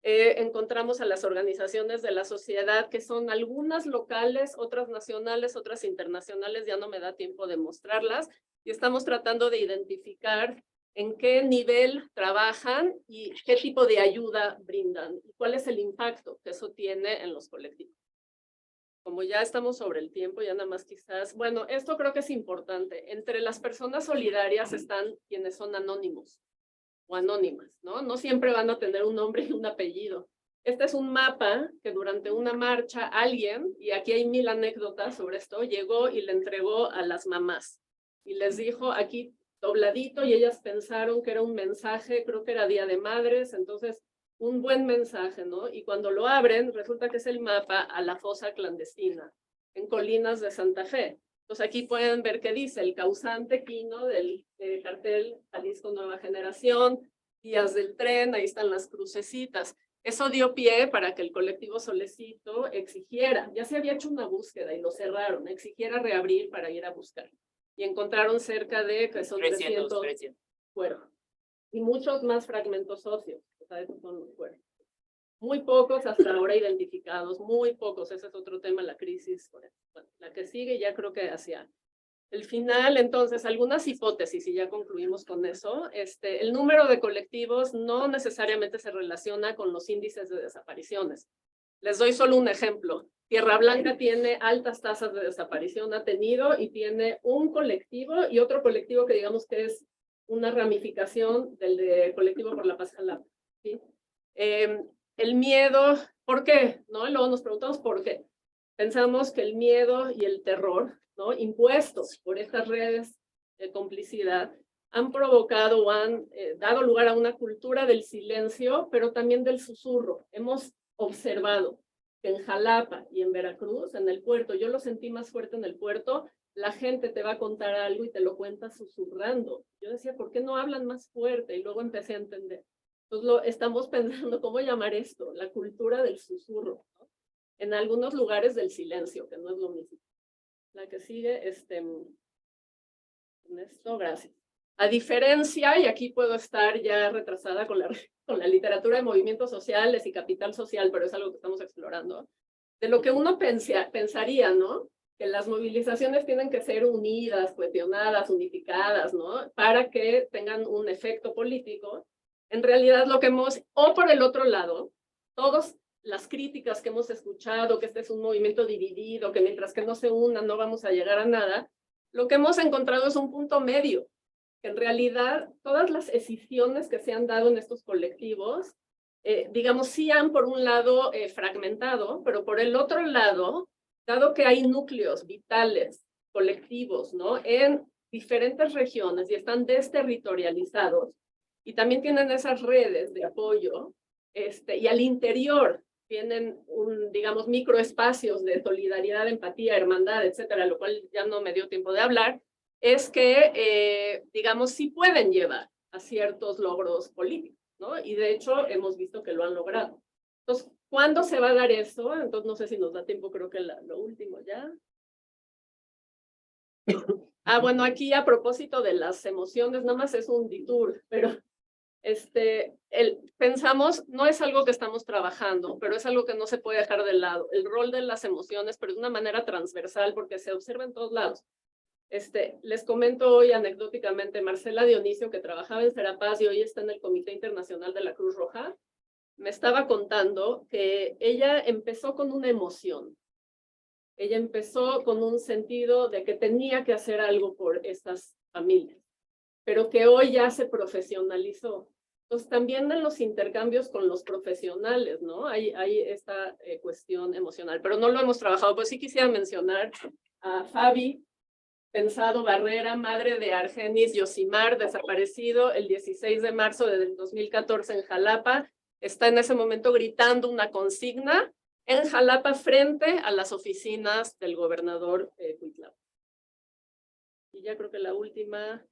Encontramos a las organizaciones de la sociedad, que son algunas locales, otras nacionales, otras internacionales, ya no me da tiempo de mostrarlas, y estamos tratando de identificar en qué nivel trabajan y qué tipo de ayuda brindan y cuál es el impacto que eso tiene en los colectivos. Como ya estamos sobre el tiempo, ya nada más quizás, bueno, esto creo que es importante. Entre las personas solidarias están quienes son anónimos o anónimas, ¿no? No siempre van a tener un nombre y un apellido. Este es un mapa que durante una marcha alguien, y aquí hay 1000 anécdotas sobre esto, llegó y le entregó a las mamás. Y les dijo aquí dobladito y ellas pensaron que era un mensaje, creo que era Día de Madres, entonces un buen mensaje, ¿no? Y cuando lo abren, resulta que es el mapa a la fosa clandestina en Colinas de Santa Fe. Entonces aquí pueden ver qué dice el causante Quino del cartel Jalisco Nueva Generación, Días del Tren, ahí están las crucecitas. Eso dio pie para que el colectivo Solecito exigiera, ya se había hecho una búsqueda y lo cerraron, exigiera reabrir para ir a buscar. Y encontraron cerca de, que son 300. Fueron. Y muchos más fragmentos óseos, o sea, esos son los cuerpos. Muy pocos hasta ahora identificados, muy pocos, ese es otro tema, la crisis. Bueno, la que sigue ya creo que hacia el final, entonces, algunas hipótesis, y ya concluimos con eso. El número de colectivos no necesariamente se relaciona con los índices de desapariciones. Les doy solo un ejemplo. Tierra Blanca tiene altas tasas de desaparición, ha tenido, y tiene un colectivo y otro colectivo que digamos que es una ramificación del de Colectivo por la Paz Jalapa, ¿sí? El miedo, ¿por qué? ¿No? Luego nos preguntamos por qué. Pensamos que el miedo y el terror, ¿no?, impuestos por estas redes de complicidad, han provocado o han dado lugar a una cultura del silencio, pero también del susurro. Hemos observado que en Jalapa y en Veracruz, en el puerto, yo lo sentí más fuerte en el puerto, la gente te va a contar algo y te lo cuenta susurrando. Yo decía, ¿por qué no hablan más fuerte? Y luego empecé a entender. Entonces estamos pensando, ¿cómo llamar esto? La cultura del susurro, ¿no? En algunos lugares del silencio, que no es lo mismo. La que sigue, en esto, gracias. A diferencia, y aquí puedo estar ya retrasada con la literatura de movimientos sociales y capital social, pero es algo que estamos explorando, de lo que uno pensaría, ¿no? Que las movilizaciones tienen que ser unidas, cohesionadas, unificadas, ¿no? Para que tengan un efecto político. En realidad lo que hemos, o por el otro lado, todas las críticas que hemos escuchado, que este es un movimiento dividido, que mientras que no se unan no vamos a llegar a nada, lo que hemos encontrado es un punto medio, que en realidad todas las escisiones que se han dado en estos colectivos, digamos, sí han por un lado fragmentado, pero por el otro lado, dado que hay núcleos vitales, colectivos, ¿no?, en diferentes regiones y están desterritorializados, y también tienen esas redes de apoyo, y al interior tienen digamos, microespacios de solidaridad, empatía, hermandad, etcétera, lo cual ya no me dio tiempo de hablar, es que, digamos, sí pueden llevar a ciertos logros políticos, ¿no? Y de hecho hemos visto que lo han logrado. Entonces, ¿cuándo se va a dar eso? Entonces, no sé si nos da tiempo, creo que lo último ya. Bueno, aquí a propósito de las emociones, nada más es un detour, pero pensamos, no es algo que estamos trabajando, pero es algo que no se puede dejar de lado. El rol de las emociones, pero de una manera transversal, porque se observa en todos lados. Les comento hoy anecdóticamente, Marcela Dionisio, que trabajaba en Serapaz y hoy está en el Comité Internacional de la Cruz Roja, me estaba contando que ella empezó con una emoción. Ella empezó con un sentido de que tenía que hacer algo por estas familias, pero que hoy ya se profesionalizó. Entonces, también en los intercambios con los profesionales, ¿no? Hay esta cuestión emocional, pero no lo hemos trabajado. Pues sí quisiera mencionar a Fabi Pensado Barrera, madre de Argenis Yosimar, desaparecido el 16 de marzo del 2014 en Jalapa. Está en ese momento gritando una consigna en Jalapa frente a las oficinas del gobernador Cuitlao. Y ya creo que la última.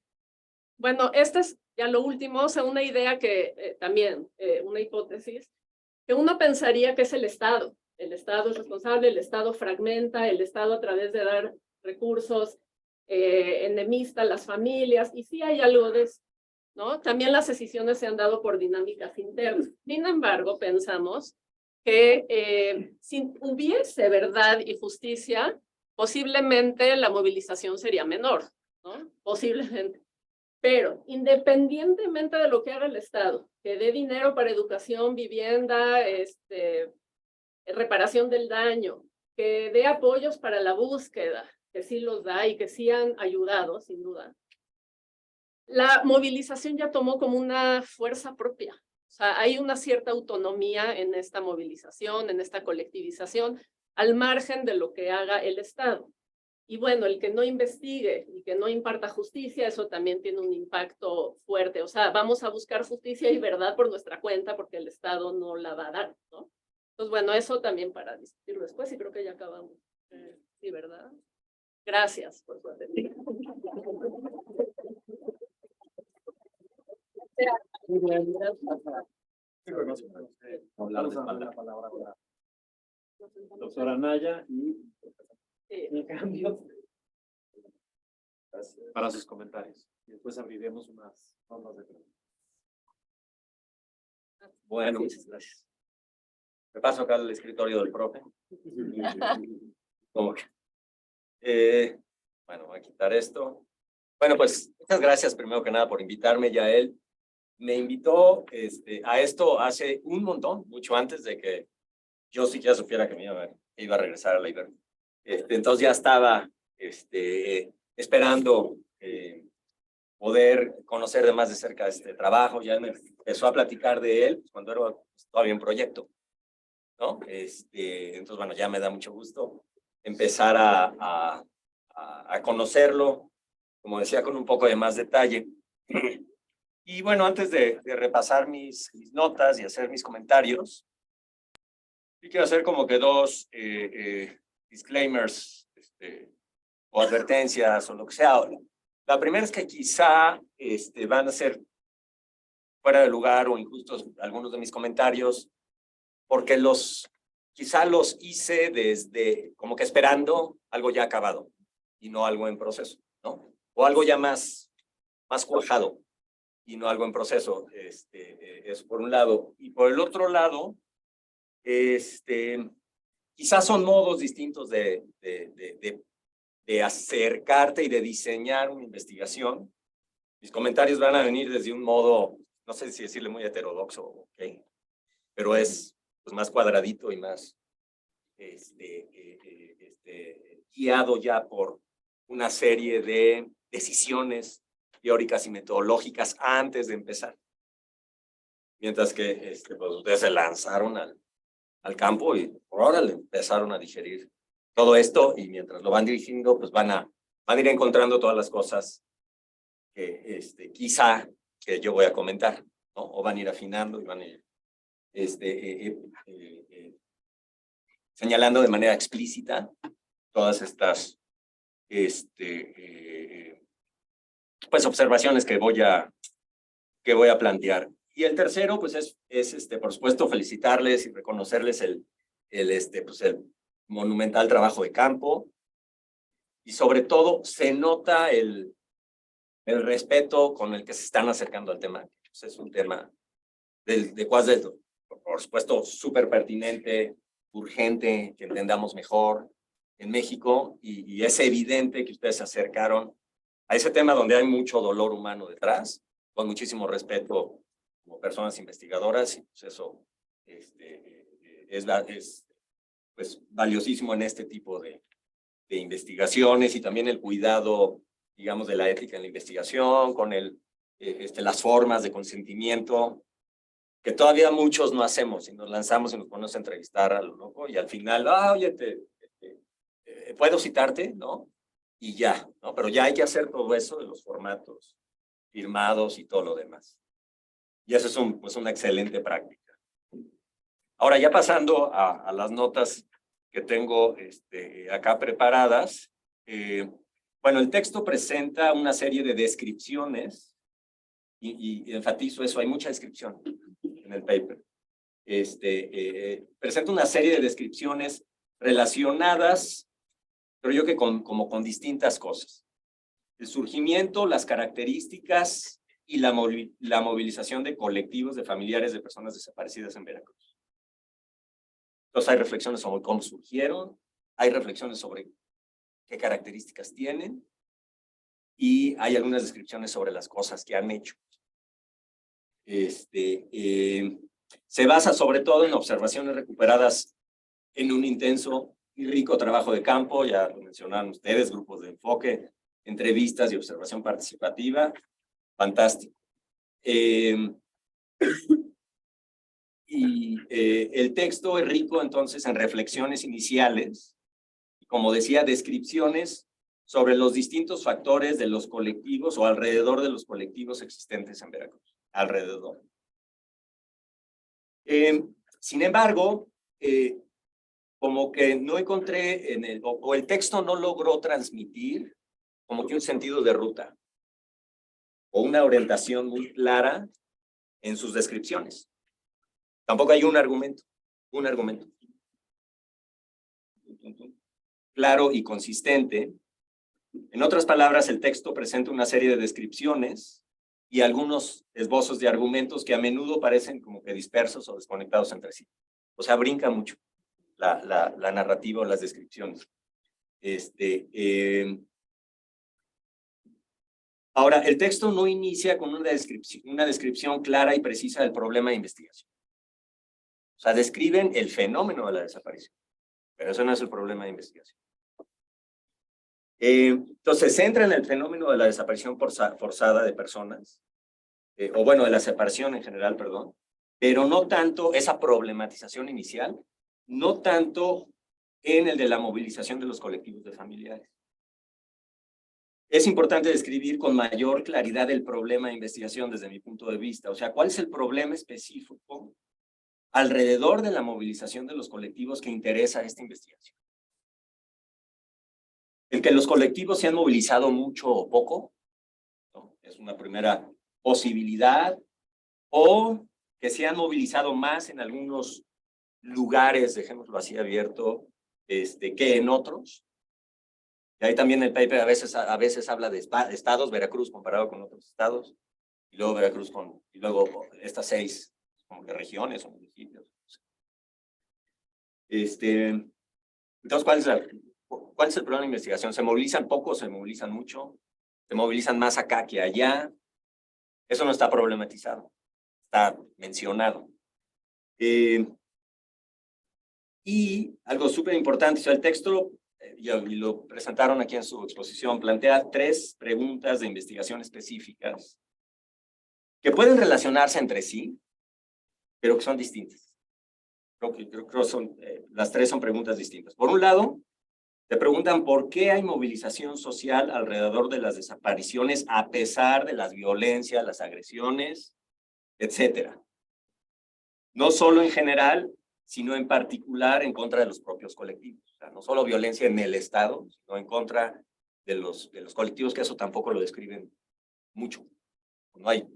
Bueno, esta es ya lo último, o sea, una idea que también, una hipótesis, que uno pensaría que es el Estado. El Estado es responsable, el Estado fragmenta, el Estado a través de dar recursos enemista a las familias, y sí hay algo de eso, ¿no? También las decisiones se han dado por dinámicas internas. Sin embargo, pensamos que si hubiese verdad y justicia, posiblemente la movilización sería menor, ¿no? Posiblemente. Pero independientemente de lo que haga el Estado, que dé dinero para educación, vivienda, reparación del daño, que dé apoyos para la búsqueda, que sí los da y que sí han ayudado, sin duda, la movilización ya tomó como una fuerza propia. O sea, hay una cierta autonomía en esta movilización, en esta colectivización, al margen de lo que haga el Estado. Y bueno, el que no investigue y que no imparta justicia, eso también tiene un impacto fuerte. O sea, vamos a buscar justicia y verdad por nuestra cuenta porque el Estado no la va a dar, ¿no? Entonces, bueno, eso también para discutir después y creo que ya acabamos. Sí, ¿verdad? Gracias por su atención. Doctora Naya y Sí. cambio para sus comentarios. Y después abriremos unas rondas de preguntas. Bueno, muchas gracias. Me paso acá al escritorio del profe. Como que, bueno, voy a quitar esto. Bueno, pues muchas gracias primero que nada por invitarme. Ya él me invitó a esto hace un montón, mucho antes de que yo siquiera supiera que me iba a regresar a la Ibero. Entonces ya estaba esperando poder conocer de más de cerca este trabajo. Ya me empezó a platicar de él cuando era todavía un proyecto, ¿no? Entonces, bueno, ya me da mucho gusto empezar a conocerlo, como decía, con un poco de más detalle. Y bueno, antes de repasar mis notas y hacer mis comentarios, sí quiero hacer como que dos disclaimers o advertencias o lo que sea. La primera es que quizá van a ser fuera de lugar o injustos algunos de mis comentarios, porque quizá los hice desde como que esperando algo ya acabado y no algo en proceso, ¿no? O algo ya más cuajado y no algo en proceso. Eso por un lado. Y por el otro lado, quizás son modos distintos de acercarte y de diseñar una investigación. Mis comentarios van a venir desde un modo, no sé si decirle muy heterodoxo, ¿ok? Pero es pues, más cuadradito y más guiado ya por una serie de decisiones teóricas y metodológicas antes de empezar. Mientras que pues, ustedes se lanzaron al campo y por ahora le empezaron a digerir todo esto y mientras lo van dirigiendo, pues van a ir encontrando todas las cosas que quizá que yo voy a comentar, ¿no? O van a ir afinando y van a ir señalando de manera explícita todas estas pues observaciones que voy a plantear. Y el tercero, pues es por supuesto, felicitarles y reconocerles el monumental trabajo de campo. Y sobre todo, se nota el respeto con el que se están acercando al tema. Pues es un tema por supuesto, súper pertinente, urgente, que entendamos mejor en México. Y es evidente que ustedes se acercaron a ese tema donde hay mucho dolor humano detrás, con muchísimo respeto como personas investigadoras, y pues eso es pues, valiosísimo en este tipo de investigaciones y también el cuidado, digamos, de la ética en la investigación, con las formas de consentimiento, que todavía muchos no hacemos y nos lanzamos y nos ponemos a entrevistar a lo loco y al final, oye, ¿puedo citarte? ¿No? Y ya, ¿no? Pero ya hay que hacer todo eso de los formatos firmados y todo lo demás. Y eso es pues una excelente práctica. Ahora, ya pasando a las notas que tengo acá preparadas, bueno, el texto presenta una serie de descripciones y enfatizo eso, hay mucha descripción en el paper. Presenta una serie de descripciones relacionadas, creo yo que como con distintas cosas. El surgimiento, las características y la movilización de colectivos de familiares de personas desaparecidas en Veracruz. Entonces hay reflexiones sobre cómo surgieron, hay reflexiones sobre qué características tienen, y hay algunas descripciones sobre las cosas que han hecho. Se basa sobre todo en observaciones recuperadas en un intenso y rico trabajo de campo, ya lo mencionaron ustedes, grupos de enfoque, entrevistas y observación participativa. Fantástico. El texto es rico entonces en reflexiones iniciales, y como decía, descripciones sobre los distintos factores de los colectivos o alrededor de los colectivos existentes en Veracruz. Alrededor. Sin embargo, como que no encontré o el texto no logró transmitir como que un sentido de ruta o una orientación muy clara en sus descripciones. Tampoco hay un argumento claro y consistente. En otras palabras, el texto presenta una serie de descripciones y algunos esbozos de argumentos que a menudo parecen como que dispersos o desconectados entre sí. O sea, brinca mucho la narrativa o las descripciones. Ahora, el texto no inicia con una descripción clara y precisa del problema de investigación. O sea, describen el fenómeno de la desaparición, pero eso no es el problema de investigación. Entonces, se centra en el fenómeno de la desaparición forzada de personas, o bueno, de la separación en general, perdón, pero no tanto esa problematización inicial, no tanto en el de la movilización de los colectivos de familiares. Es importante describir con mayor claridad el problema de investigación desde mi punto de vista, o sea, ¿cuál es el problema específico alrededor de la movilización de los colectivos que interesa esta investigación? El que los colectivos se han movilizado mucho o poco, ¿no? Es una primera posibilidad, o que se han movilizado más en algunos lugares, dejémoslo así abierto, que en otros. Y ahí también el paper a veces habla de estados, Veracruz comparado con otros estados, y luego Veracruz y luego estas 6 como que regiones o municipios. Entonces, ¿cuál es el problema de investigación? ¿Se movilizan poco, se movilizan mucho? ¿Se movilizan más acá que allá? Eso no está problematizado, está mencionado. Y algo súper importante, o sea, el texto, y lo presentaron aquí en su exposición, plantea 3 preguntas de investigación específicas que pueden relacionarse entre sí, pero que son distintas. Creo que son, las 3 son preguntas distintas. Por un lado, te preguntan por qué hay movilización social alrededor de las desapariciones a pesar de las violencias, las agresiones, etcétera. No solo en general, sino en particular en contra de los propios colectivos. O sea, no solo violencia en el Estado, sino en contra de los colectivos, que eso tampoco lo describen mucho. No hay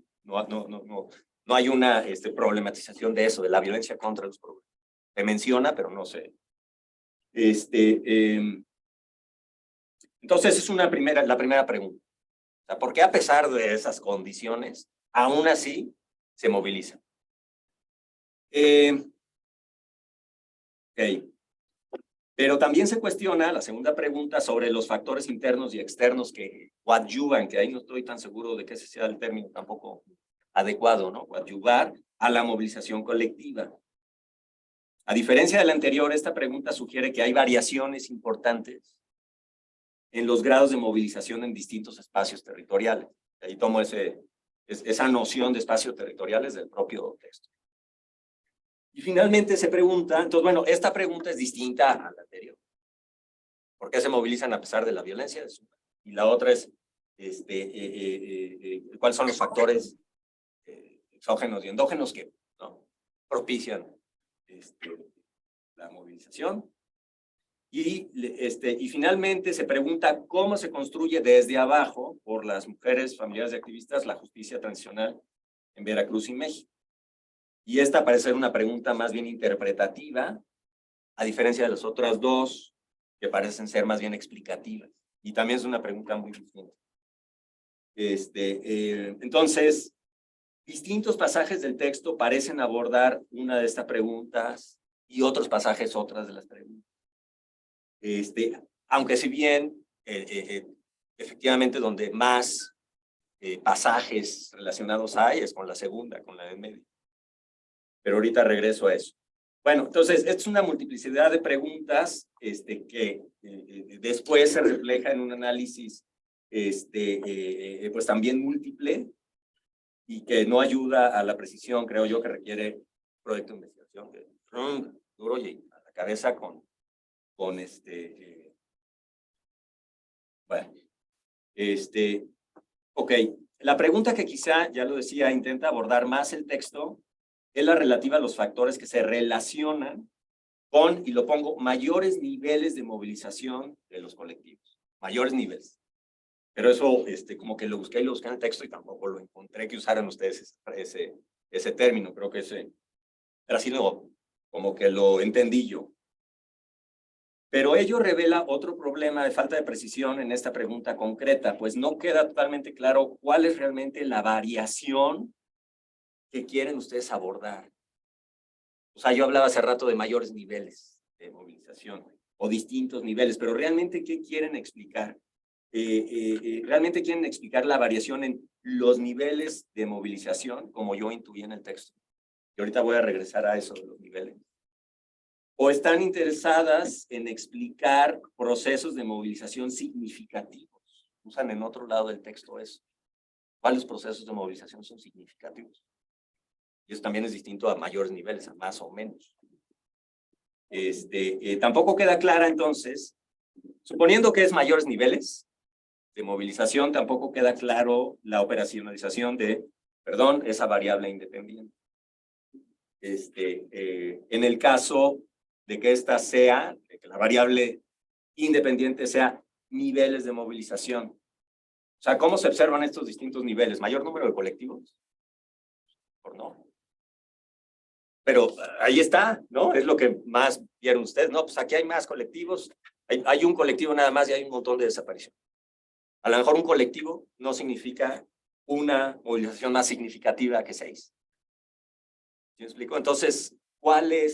una problematización de eso, de la violencia contra los problemas. Se menciona, pero no se... Entonces, es la primera pregunta. O sea, ¿por qué a pesar de esas condiciones, aún así se movilizan? Pero también se cuestiona la segunda pregunta sobre los factores internos y externos que coadyuvan, que ahí no estoy tan seguro de que ese sea el término tampoco adecuado, ¿no? Coadyuvar a la movilización colectiva. A diferencia de la anterior, esta pregunta sugiere que hay variaciones importantes en los grados de movilización en distintos espacios territoriales. Ahí tomo esa noción de espacios territoriales del propio texto. Y finalmente se pregunta, entonces bueno, esta pregunta es distinta a la anterior. ¿Por qué se movilizan a pesar de la violencia? Y la otra es, ¿cuáles son los factores exógenos y endógenos que, ¿no?, propician la movilización? Y finalmente se pregunta cómo se construye desde abajo por las mujeres, familiares y activistas la justicia transicional en Veracruz y México. Y esta parece ser una pregunta más bien interpretativa, a diferencia de las otras 2, que parecen ser más bien explicativas. Y también es una pregunta muy distinta. Entonces, distintos pasajes del texto parecen abordar una de estas preguntas y otros pasajes otras de las preguntas. Aunque si bien efectivamente donde más pasajes relacionados hay es con la segunda, con la de medio. Pero ahorita regreso a eso. Bueno, entonces, esta es una multiplicidad de preguntas que después se refleja en un análisis pues también múltiple y que no ayuda a la precisión, creo yo, que requiere proyecto de investigación. Duro y a la cabeza con bueno, ok. La pregunta que quizá, ya lo decía, intenta abordar más el texto es la relativa a los factores que se relacionan con, y lo pongo, mayores niveles de movilización de los colectivos. Mayores niveles. Pero eso, como que lo busqué en el texto y tampoco lo encontré que usaran ustedes ese término. Creo que pero así luego, como que lo entendí yo. Pero ello revela otro problema de falta de precisión en esta pregunta concreta, pues no queda totalmente claro cuál es realmente la variación que quieren ustedes abordar. O sea, yo hablaba hace rato de mayores niveles de movilización o distintos niveles, pero realmente, ¿qué quieren explicar? Realmente quieren explicar la variación en los niveles de movilización, como yo intuí en el texto. Y ahorita voy a regresar a eso de los niveles. O están interesadas en explicar procesos de movilización significativos. Usan en otro lado del texto eso. ¿Cuáles procesos de movilización son significativos? Y eso también es distinto a mayores niveles, a más o menos. Tampoco queda clara entonces, suponiendo que es mayores niveles de movilización, tampoco queda claro la operacionalización de, esa variable independiente. En el caso de que esta sea, de que la variable independiente sea niveles de movilización. O sea, ¿cómo se observan estos distintos niveles? ¿Mayor número de colectivos? ¿Por no? Pero ahí está, ¿no? Es lo que más vieron ustedes. No, pues aquí hay más colectivos. Hay un colectivo nada más y hay un montón de desaparición. A lo mejor un colectivo no significa una movilización más significativa que 6. ¿Sí me explico? Entonces,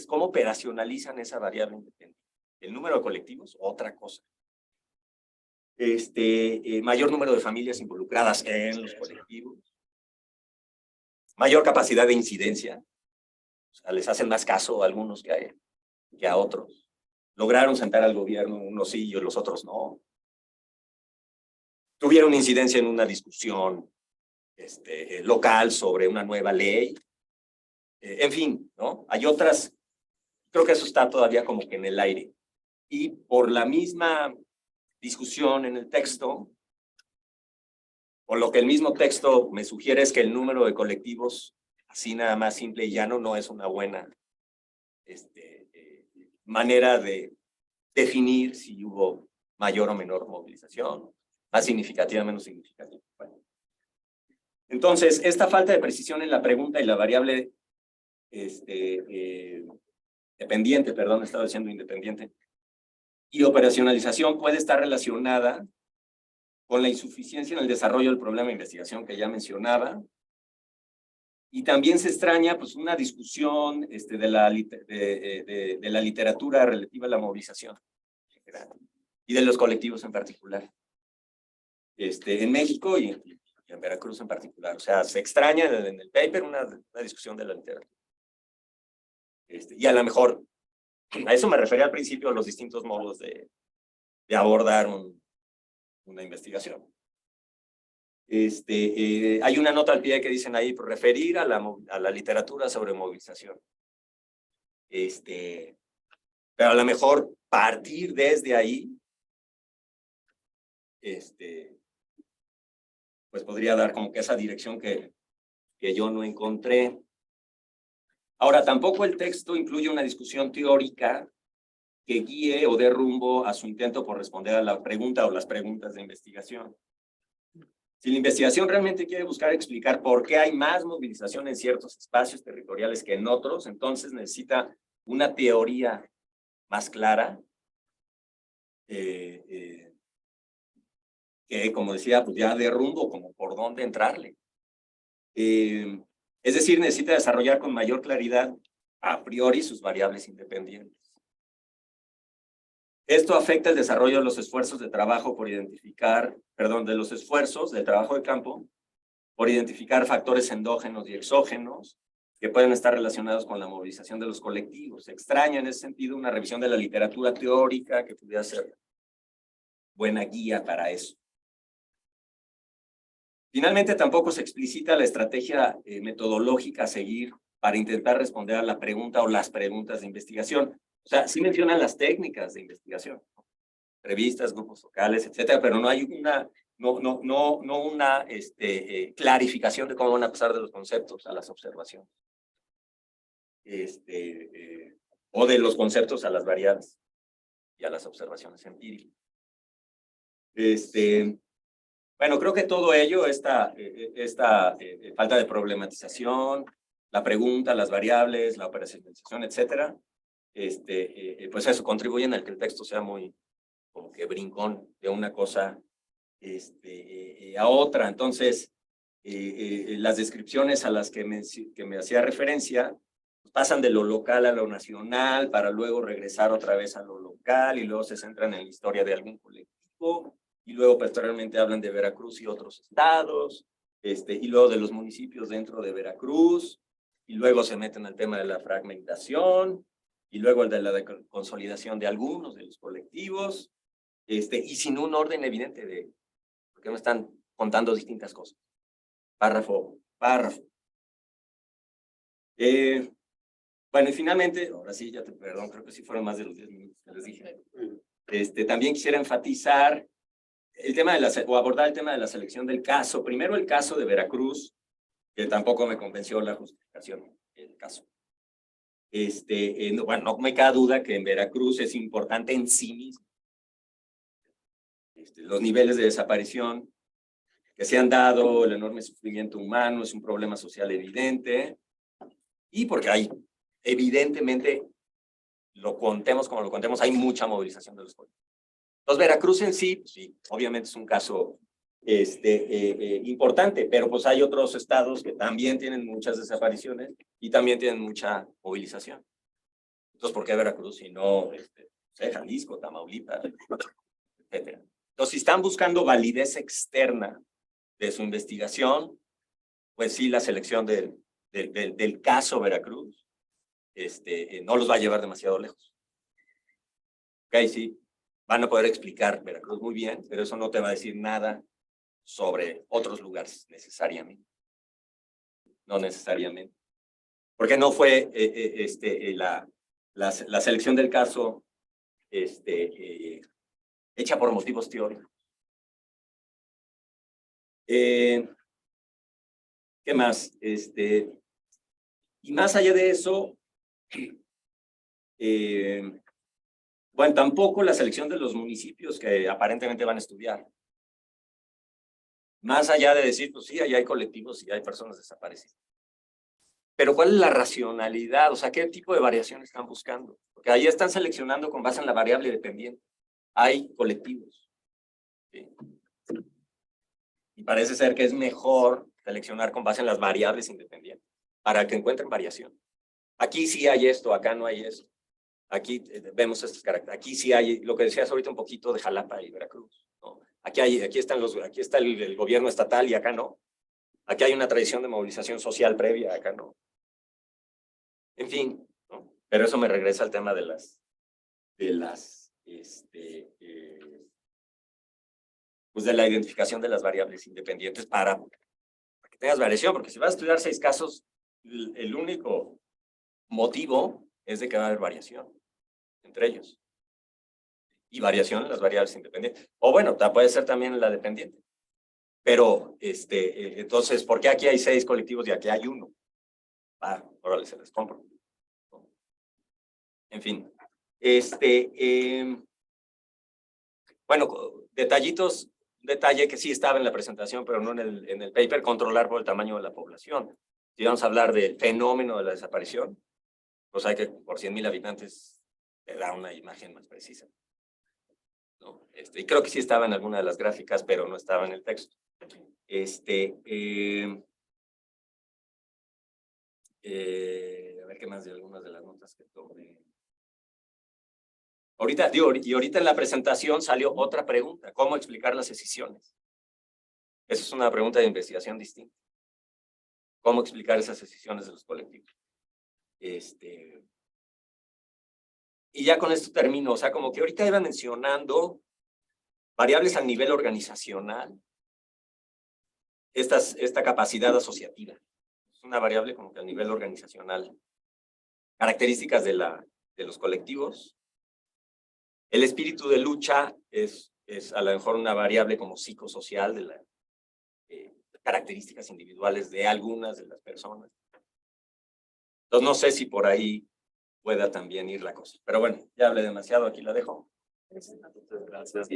¿cómo operacionalizan esa variable independiente? El número de colectivos, otra cosa. Mayor número de familias involucradas en los colectivos. Mayor capacidad de incidencia. O sea, les hacen más caso a algunos que a otros. Lograron sentar al gobierno, unos sí y los otros no. Tuvieron incidencia en una discusión local sobre una nueva ley. En fin, ¿no? Hay otras, creo que eso está todavía como que en el aire. Y por la misma discusión en el texto, o lo que el mismo texto me sugiere es que el número de colectivos, así nada más simple y llano, no es una buena manera de definir si hubo mayor o menor movilización, más significativa, menos significativa. Bueno. Entonces, esta falta de precisión en la pregunta y la variable dependiente, perdón, estaba diciendo independiente, y operacionalización puede estar relacionada con la insuficiencia en el desarrollo del problema de investigación que ya mencionaba, y también se extraña pues una discusión de la literatura relativa a la movilización y de los colectivos en particular, en México y en Veracruz en particular. O sea, se extraña en el paper una discusión de la literatura. Y a lo mejor, a eso me refería al principio, a los distintos modos de abordar una investigación. Hay una nota al pie que dicen ahí, referir a la literatura sobre movilización. Pero a lo mejor partir desde ahí, pues podría dar como que esa dirección que yo no encontré. Ahora, tampoco el texto incluye una discusión teórica que guíe o dé rumbo a su intento por responder a la pregunta o las preguntas de investigación. Si la investigación realmente quiere buscar explicar por qué hay más movilización en ciertos espacios territoriales que en otros, entonces necesita una teoría más clara, que, como decía, pues ya dé rumbo como por dónde entrarle. Es decir, necesita desarrollar con mayor claridad a priori sus variables independientes. Esto afecta el desarrollo de los esfuerzos de trabajo por identificar, perdón, de los esfuerzos de trabajo de campo por identificar factores endógenos y exógenos que pueden estar relacionados con la movilización de los colectivos. Se extraña en ese sentido una revisión de la literatura teórica que pudiera ser buena guía para eso. Finalmente, tampoco se explicita la estrategia metodológica a seguir para intentar responder a la pregunta o las preguntas de investigación. O sea, sí mencionan las técnicas de investigación, ¿no? Revistas, grupos focales, etcétera, pero no hay una, una clarificación de cómo van a pasar de los conceptos a las observaciones. O de los conceptos a las variables y a las observaciones empíricas. Bueno, creo que todo ello, esta falta de problematización, la pregunta, las variables, la operacionalización, etcétera, pues eso contribuyen a que el texto sea muy como que brincón de una cosa a otra. Entonces, las descripciones a las que me hacía referencia pasan de lo local a lo nacional para luego regresar otra vez a lo local y luego se centran en la historia de algún colectivo y luego posteriormente hablan de Veracruz y otros estados, y luego de los municipios dentro de Veracruz, y luego se meten al tema de la fragmentación, y luego el de la consolidación de algunos de los colectivos, y sin un orden evidente de por qué me están contando distintas cosas. Párrafo, párrafo. Bueno, y finalmente, ahora sí, perdón, creo que sí fueron más de los 10 minutos que les dije. También quisiera enfatizar el tema o abordar el tema de la selección del caso. Primero el caso de Veracruz, que tampoco me convenció la justificación del caso. Bueno, no me cabe duda que en Veracruz es importante en sí mismo. Los niveles de desaparición que se han dado, el enorme sufrimiento humano, es un problema social evidente, y porque hay, evidentemente, lo contemos como lo contemos, hay mucha movilización de los pueblos. Entonces, Veracruz en sí, pues sí, obviamente es un caso importante, pero pues hay otros estados que también tienen muchas desapariciones y también tienen mucha movilización. Entonces, ¿por qué Veracruz y no Jalisco, Tamaulipas, etcétera? Entonces, si están buscando validez externa de su investigación, pues sí, la selección del caso Veracruz no los va a llevar demasiado lejos. Ok, sí, van a poder explicar Veracruz muy bien, pero eso no te va a decir nada sobre otros lugares necesariamente. No necesariamente. Porque no fue la selección del caso hecha por motivos teóricos. ¿Qué más? Y más allá de eso, bueno, tampoco la selección de los municipios que aparentemente van a estudiar. Más allá de decir, pues sí, allá hay colectivos y hay personas desaparecidas. Pero ¿cuál es la racionalidad? O sea, ¿qué tipo de variación están buscando? Porque ahí están seleccionando con base en la variable dependiente. Hay colectivos. ¿Sí? Y parece ser que es mejor seleccionar con base en las variables independientes para que encuentren variación. Aquí sí hay esto, acá no hay esto. Aquí vemos estos caracteres. Aquí sí hay lo que decías ahorita un poquito de Jalapa y Veracruz, ¿no? Aquí está el gobierno estatal y acá no. Aquí hay una tradición de movilización social previa, acá no. En fin, ¿no? Pero eso me regresa al tema de pues de la identificación de las variables independientes para que tengas variación, porque si vas a estudiar 6 casos, el único motivo es de que va a haber variación entre ellos. Y variación en las variables independientes. O bueno, puede ser también la dependiente. Pero, entonces, ¿por qué aquí hay 6 colectivos y aquí hay 1? Órale, se les compro. En fin. Bueno, detallitos, un detalle que sí estaba en la presentación, pero no en el paper, controlar por el tamaño de la población. Si vamos a hablar del fenómeno de la desaparición, pues hay que, por 100,000 habitantes, te da una imagen más precisa. ¿No? Y creo que sí estaba en alguna de las gráficas, pero no estaba en el texto. A ver qué más de algunas de las notas que tomé. Ahorita, digo, y ahorita en la presentación salió otra pregunta, ¿cómo explicar las escisiones? Esa es una pregunta de investigación distinta. ¿Cómo explicar esas escisiones de los colectivos? Y ya con esto termino, o sea, como que ahorita iba mencionando variables a nivel organizacional, esta capacidad asociativa. Es una variable como que a nivel organizacional. Características de los colectivos. El espíritu de lucha es a lo mejor una variable como psicosocial de las características individuales de algunas de las personas. Entonces no sé si por ahí pueda también ir la cosa. Pero bueno, ya hablé demasiado, aquí la dejo. Entonces, gracias.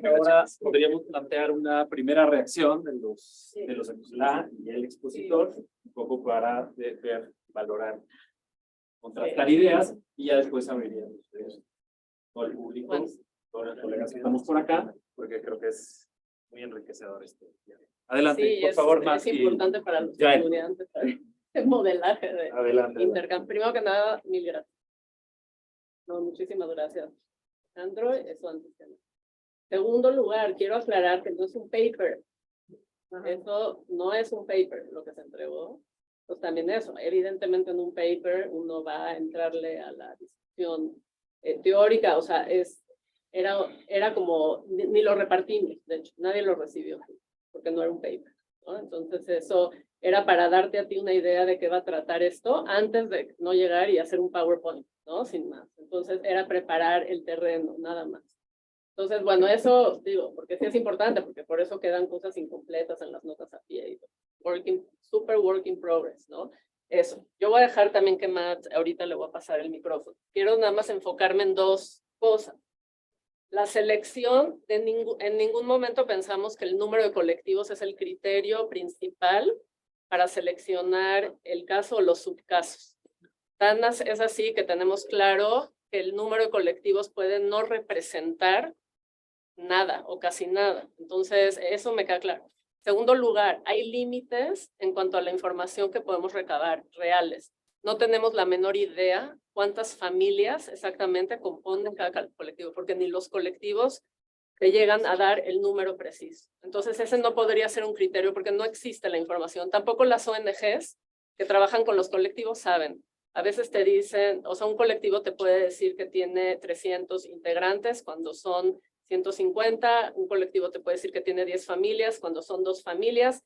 Ahora podríamos plantear una primera reacción de los la y el expositor, un poco para ver, valorar, contrastar ideas, y ya después abriríamos todo el público, todos los colegas que estamos por acá, porque creo que es muy enriquecedor este. Adelante, Sí, por favor, es Mati. importante para los Ya. estudiantes el modelaje de Adelante. intercambio. Primero que nada, mil gracias. No, muchísimas gracias, Alejandro. Eso antes que nada. Segundo lugar, quiero aclarar que no es un paper. Eso no es un paper lo que se entregó. Pues también eso, evidentemente en un paper uno va a entrarle a la discusión teórica, o sea, era como, ni lo repartimos, de hecho, nadie lo recibió, porque no era un paper, ¿no? Entonces eso era para darte a ti una idea de qué va a tratar esto antes de no llegar y hacer un PowerPoint, ¿no? Sin más. Entonces era preparar el terreno, nada más. Entonces, bueno, eso digo, porque sí es importante, porque por eso quedan cosas incompletas en las notas a pie. Super work in progress, ¿no? Eso. Yo voy a dejar también que Matt, ahorita le voy a pasar el micrófono. Quiero nada más enfocarme en dos cosas. La selección, en ningún momento pensamos que el número de colectivos es el criterio principal para seleccionar el caso o los subcasos. Es así que tenemos claro que el número de colectivos puede no representar nada o casi nada. Entonces, eso me queda claro. Segundo lugar, hay límites en cuanto a la información que podemos recabar, reales. No tenemos la menor idea cuántas familias exactamente componen cada colectivo, porque ni los colectivos te llegan a dar el número preciso. Entonces, ese no podría ser un criterio porque no existe la información. Tampoco las ONGs que trabajan con los colectivos saben. A veces te dicen, o sea, un colectivo te puede decir que tiene 300 integrantes cuando son 150, un colectivo te puede decir que tiene 10 familias cuando son 2 familias.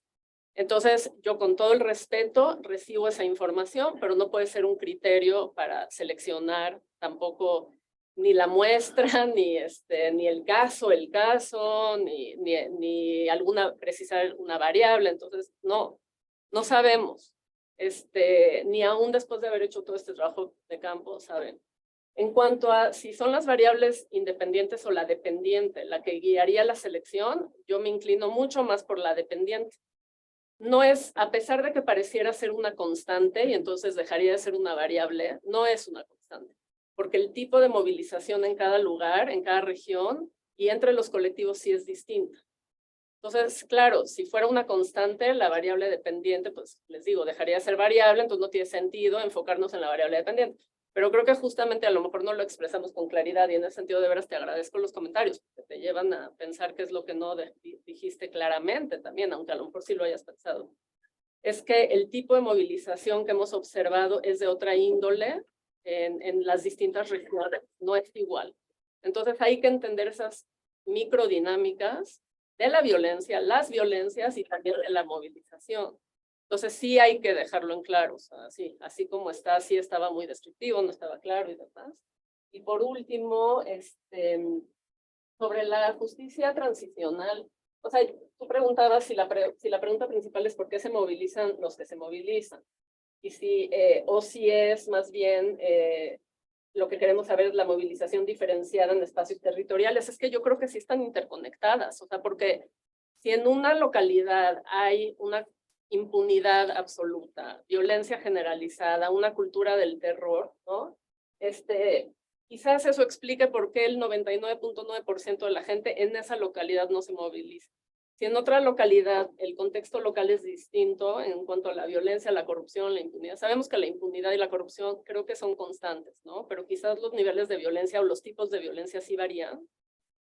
Entonces, yo con todo el respeto recibo esa información, pero no puede ser un criterio para seleccionar tampoco ni la muestra, ni el caso, ni alguna, precisar una variable. Entonces, no sabemos. Ni aún después de haber hecho todo este trabajo de campo, saben. En cuanto a si son las variables independientes o la dependiente la que guiaría la selección, yo me inclino mucho más por la dependiente. No es, a pesar de que pareciera ser una constante y entonces dejaría de ser una variable, no es una constante, porque el tipo de movilización en cada lugar, en cada región y entre los colectivos sí es distinta. Entonces, claro, si fuera una constante, la variable dependiente, pues les digo, dejaría de ser variable, entonces no tiene sentido enfocarnos en la variable dependiente. Pero creo que justamente a lo mejor no lo expresamos con claridad y en ese sentido de veras te agradezco los comentarios, que te llevan a pensar qué es lo que no dijiste claramente también, aunque a lo mejor sí lo hayas pensado. Es que el tipo de movilización que hemos observado es de otra índole en las distintas regiones, no es igual. Entonces hay que entender esas microdinámicas de la violencia, las violencias y también de la movilización. Entonces sí hay que dejarlo en claro, o sea, sí, así como está, sí estaba muy descriptivo, no estaba claro y demás. Y por último, sobre la justicia transicional, o sea, tú preguntabas si la pregunta principal es por qué se movilizan los que se movilizan, y o si es más bien lo que queremos saber es la movilización diferenciada en espacios territoriales. Es que yo creo que sí están interconectadas, o sea, porque si en una localidad hay una impunidad absoluta, violencia generalizada, una cultura del terror, ¿no? Quizás eso explique por qué el 99.9% de la gente en esa localidad no se moviliza. Si en otra localidad el contexto local es distinto en cuanto a la violencia, la corrupción, la impunidad, sabemos que la impunidad y la corrupción creo que son constantes, ¿no? Pero quizás los niveles de violencia o los tipos de violencia sí varían.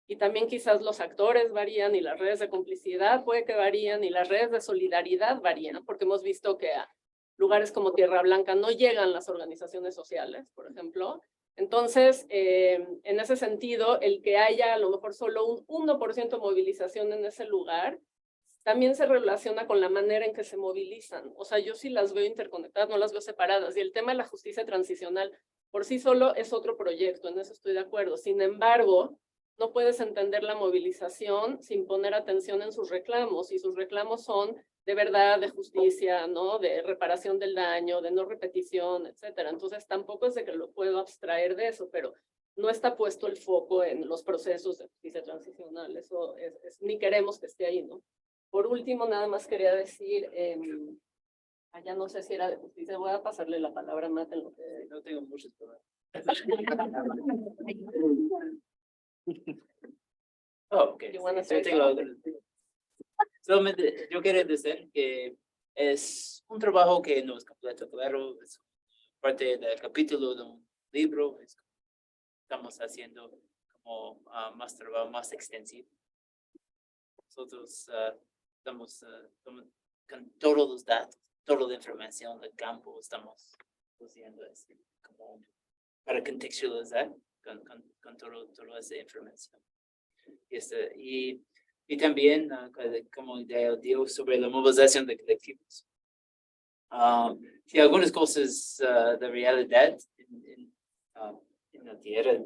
Y también quizás los actores varían y las redes de complicidad puede que varían y las redes de solidaridad varían, porque hemos visto que a lugares como Tierra Blanca no llegan las organizaciones sociales, por ejemplo. Entonces, en ese sentido, el que haya a lo mejor solo un 1% de movilización en ese lugar, también se relaciona con la manera en que se movilizan. O sea, yo sí las veo interconectadas, no las veo separadas. Y el tema de la justicia transicional por sí solo es otro proyecto, en eso estoy de acuerdo. Sin embargo, no puedes entender la movilización sin poner atención en sus reclamos, y sus reclamos son de verdad, de justicia, ¿no? De reparación del daño, de no repetición, etcétera. Entonces, tampoco es de que lo puedo abstraer de eso, pero no está puesto el foco en los procesos de justicia transicional. Eso ni queremos que esté ahí, ¿no? Por último, nada más quería decir, allá no sé si era de justicia, voy a pasarle la palabra a Matt en lo que... No tengo muchos problemas. Oh, ok. You wanna Sí, say tengo algo. Solamente yo quiero decir que es un trabajo que no es completo, claro, es parte del capítulo de un libro, estamos haciendo como más trabajo, más extensivo. Nosotros estamos con todos los datos, toda la información del campo, estamos usando eso como para contextualizar con toda esa información. Y también, como digo, sobre la movilización de colectivos. Y algunas cosas de realidad en la tierra de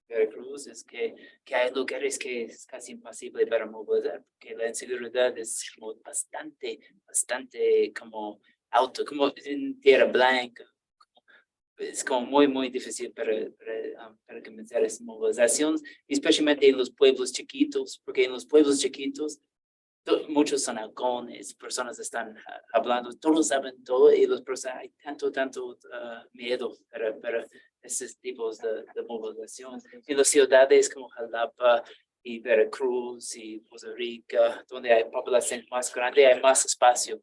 Veracruz es que hay lugares que es casi imposible para movilizar, porque la inseguridad es como bastante como alto, como en Tierra Blanca. Es como muy difícil para comenzar esa movilización, especialmente en los pueblos chiquitos, porque en los pueblos chiquitos muchos son halcones, personas están hablando, todos saben todo y los personas hay tanto miedo para esos tipos de movilización. En las ciudades como Jalapa y Veracruz y Costa Rica, donde hay población más grande, hay más espacio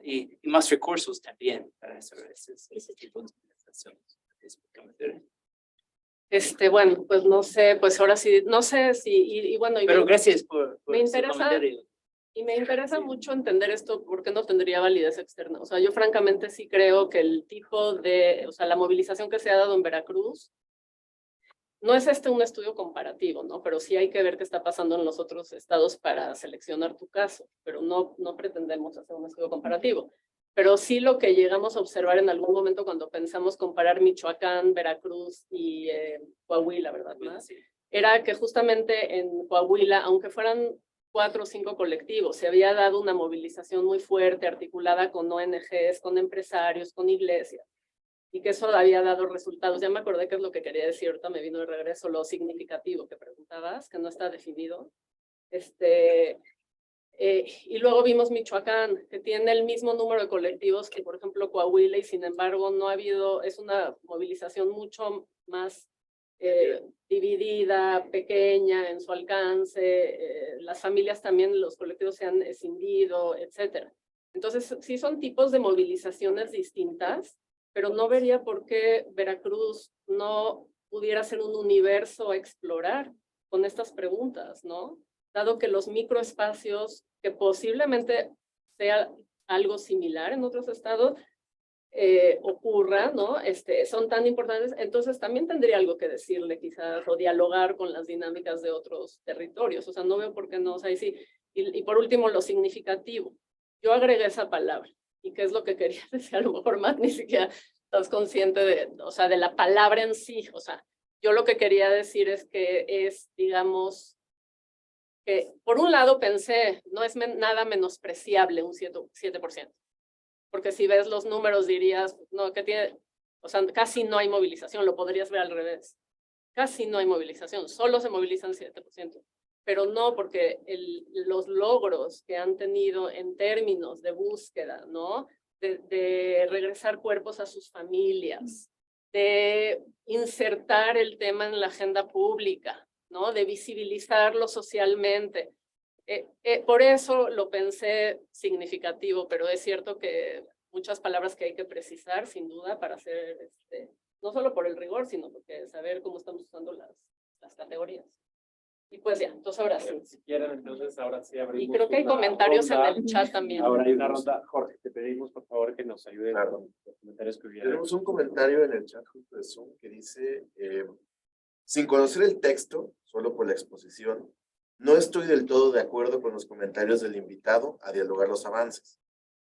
y más recursos también para hacer ese tipo de Bueno, pues no sé, pues ahora sí, no sé si, y bueno, pero gracias por me su interesa, comentario. y me interesa mucho entender esto porque no tendría validez externa. O sea, yo francamente sí creo que el tipo de, o sea, la movilización que se ha dado en Veracruz, no es un estudio comparativo, ¿no? Pero sí hay que ver qué está pasando en los otros estados para seleccionar tu caso, pero no pretendemos hacer un estudio comparativo. Pero sí lo que llegamos a observar en algún momento cuando pensamos comparar Michoacán, Veracruz y Coahuila, ¿verdad? Sí. Era que justamente en Coahuila, aunque fueran 4 o 5 colectivos, se había dado una movilización muy fuerte, articulada con ONGs, con empresarios, con iglesias, y que eso había dado resultados. Ya me acordé qué es lo que quería decir, ahorita me vino de regreso lo significativo que preguntabas, que no está definido. Y luego vimos Michoacán, que tiene el mismo número de colectivos que, por ejemplo, Coahuila, y sin embargo no ha habido, es una movilización mucho más dividida, pequeña en su alcance, las familias también, los colectivos se han escindido, etcétera. Entonces, sí son tipos de movilizaciones distintas, pero no vería por qué Veracruz no pudiera ser un universo a explorar con estas preguntas, ¿no? Dado que los microespacios, que posiblemente sea algo similar en otros estados, ocurra, ¿no? Son tan importantes, entonces también tendría algo que decirle quizás, o dialogar con las dinámicas de otros territorios. O sea, no veo por qué no, o sea, sí. Y por último, lo significativo. Yo agregué esa palabra, y qué es lo que quería decir, a lo mejor más ni siquiera estás consciente de, o sea, de la palabra en sí. O sea, yo lo que quería decir es que es, digamos, que por un lado pensé, no es nada menospreciable un 7%, porque si ves los números dirías, no, que tiene, o sea, casi no hay movilización, lo podrías ver al revés. Casi no hay movilización, solo se movilizan 7%, pero no, porque los logros que han tenido en términos de búsqueda, ¿no? De regresar cuerpos a sus familias, de insertar el tema en la agenda pública, ¿no? De visibilizarlo socialmente. Por eso lo pensé significativo, pero es cierto que muchas palabras que hay que precisar, sin duda, para hacer, no solo por el rigor, sino porque saber cómo estamos usando las categorías. Y pues ya, entonces ahora sí. Si quieren, entonces ahora sí abrimos. Y creo que hay una comentarios ronda. en el chat también. Ahora hay una ronda. Jorge, te pedimos por favor que nos ayudes con los comentarios que hubiera. Tenemos un comentario en el chat justo de Zoom que dice, sin conocer el texto, solo por la exposición, no estoy del todo de acuerdo con los comentarios del invitado a dialogar los avances.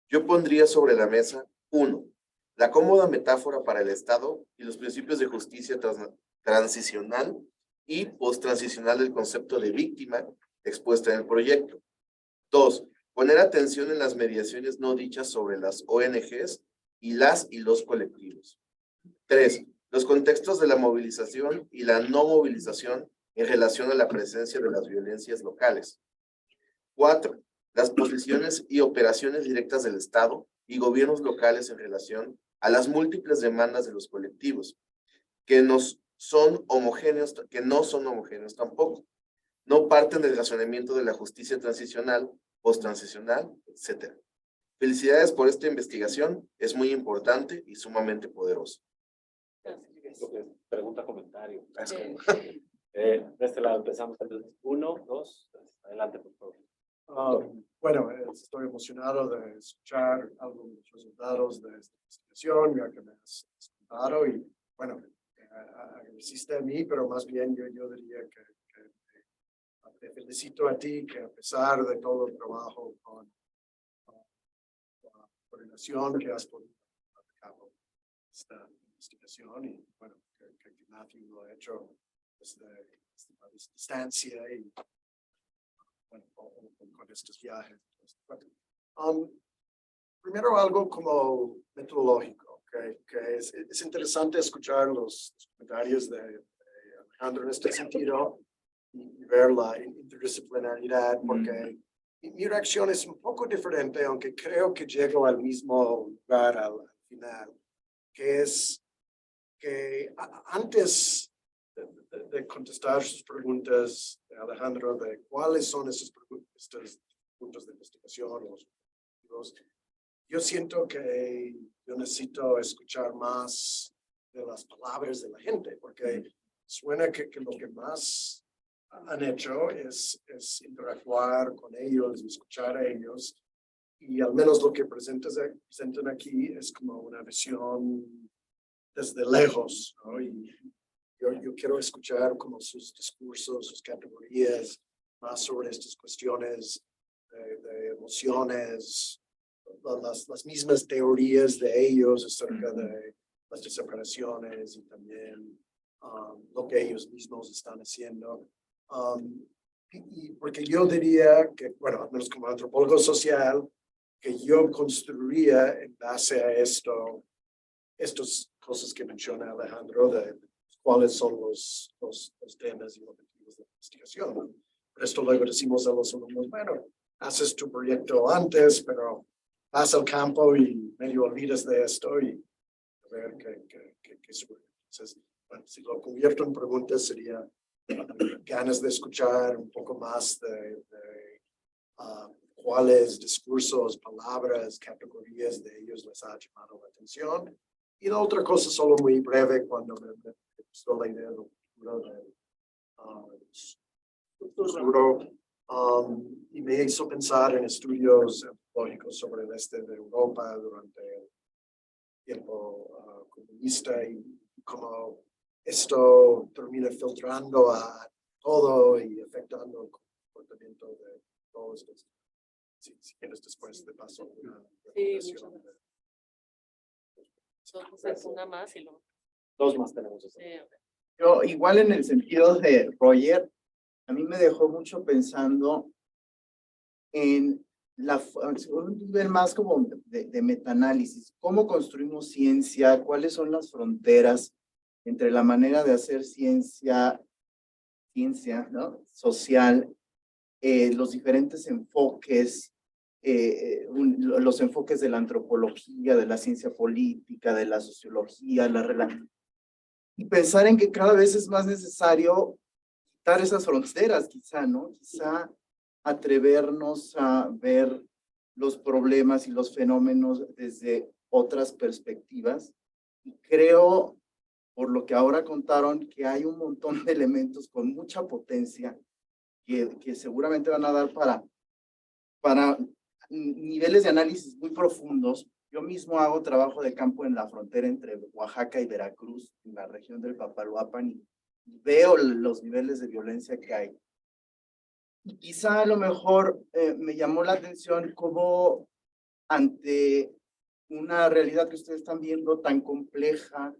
Yo pondría sobre la mesa, 1, la cómoda metáfora para el Estado y los principios de justicia transicional y post-transicional del concepto de víctima expuesta en el proyecto. 2, poner atención en las mediaciones no dichas sobre las ONGs y los colectivos. 3, los contextos de la movilización y la no movilización en relación a la presencia de las violencias locales. 4, las posiciones y operaciones directas del Estado y gobiernos locales en relación a las múltiples demandas de los colectivos, que no son homogéneos tampoco. No parten del razonamiento de la justicia transicional, post-transicional, etc. Felicidades por esta investigación, es muy importante y sumamente poderosa. Pregunta, comentario. De este lado empezamos entonces. 1, 2, 3. Adelante, por favor. Bueno, estoy emocionado de escuchar algunos resultados de esta investigación, ya que me has contado, y bueno, agradeciste a mí, pero más bien yo diría que te felicito a ti, que a pesar de todo el trabajo con la coordinación que has podido llevar a cabo esta investigación, y bueno, que Matthew lo ha hecho desde la distancia y bueno, con estos viajes. Primero algo como metodológico, que es interesante escuchar los comentarios de Alejandro en este sentido y ver la interdisciplinaridad, porque mi reacción es un poco diferente, aunque creo que llego al mismo lugar al final, que es que antes de contestar sus preguntas, Alejandro, de cuáles son estos puntos de investigación, yo siento que yo necesito escuchar más de las palabras de la gente, porque suena que lo que más han hecho es interactuar con ellos y escuchar a ellos, y al menos lo que presentan aquí es como una visión desde lejos, ¿no? Y yo quiero escuchar como sus discursos, sus categorías, más sobre estas cuestiones de emociones, las mismas teorías de ellos acerca de las desapariciones y también lo que ellos mismos están haciendo. Y porque yo diría que, bueno, al menos como antropólogo social, que yo construiría en base a estas cosas que menciona Alejandro, de cuáles son los temas y objetivos de la investigación. Por esto luego decimos a los alumnos, bueno, haces tu proyecto antes, pero vas al campo y medio olvidas de esto y a ver qué sucede. Entonces, bueno, si lo convierto en preguntas sería ganas de escuchar un poco más de cuáles discursos, palabras, categorías de ellos les ha llamado la atención. Y la otra cosa, solo muy breve, cuando me gustó la idea del futuro, y me hizo pensar en estudios antropológicos sobre el este de Europa durante el tiempo comunista y cómo esto termina filtrando a todo y afectando el comportamiento de todos los. Si quieres después te paso una presentación. Entonces, una más y luego. 2 más tenemos. Yo, igual en el sentido de Roger, a mí me dejó mucho pensando en un nivel más como de metaanálisis. ¿Cómo construimos ciencia? ¿Cuáles son las fronteras entre la manera de hacer ciencia, ¿no? Social, los diferentes enfoques, los enfoques de la antropología, de la ciencia política, de la sociología, y pensar en que cada vez es más necesario quitar esas fronteras, quizá, ¿no? Quizá atrevernos a ver los problemas y los fenómenos desde otras perspectivas. Y creo, por lo que ahora contaron, que hay un montón de elementos con mucha potencia que seguramente van a dar para niveles de análisis muy profundos. Yo mismo hago trabajo de campo en la frontera entre Oaxaca y Veracruz, en la región del Papaloapan, y veo los niveles de violencia que hay. Y quizá a lo mejor me llamó la atención cómo ante una realidad que ustedes están viendo tan compleja,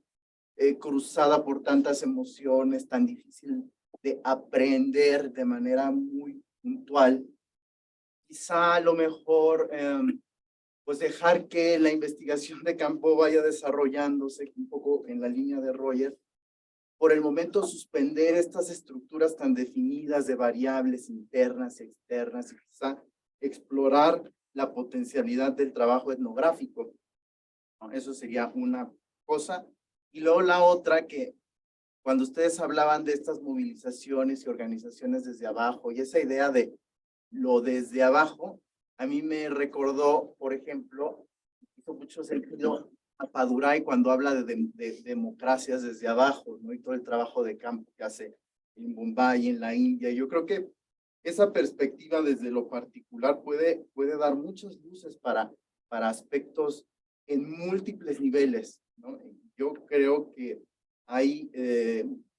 cruzada por tantas emociones, tan difícil de aprender de manera muy puntual, quizá a lo mejor pues dejar que la investigación de campo vaya desarrollándose un poco en la línea de Roger. Por el momento suspender estas estructuras tan definidas de variables internas y externas y quizá explorar la potencialidad del trabajo etnográfico. Eso sería una cosa. Y luego la otra, que cuando ustedes hablaban de estas movilizaciones y organizaciones desde abajo y esa idea de lo desde abajo, a mí me recordó, por ejemplo, hizo mucho sentido a Padurai cuando habla de democracias desde abajo, ¿no? Y todo el trabajo de campo que hace en Bombay, en la India. Yo creo que esa perspectiva desde lo particular puede dar muchas luces para aspectos en múltiples niveles, ¿no? Yo creo que hay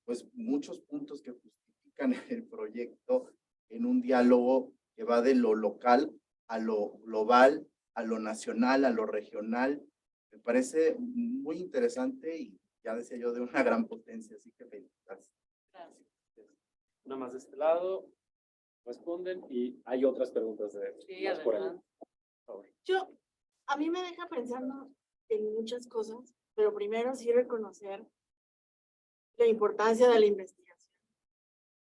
pues muchos puntos que justifican el proyecto en un diálogo que va de lo local a lo global, a lo nacional, a lo regional. Me parece muy interesante y ya decía yo de una gran potencia, así que felicidades. Gracias. Una más de este lado, responden y hay otras preguntas de Sí, más por ahí. adelante. Por favor. A mí me deja pensando en muchas cosas, pero primero sí reconocer la importancia de la investigación.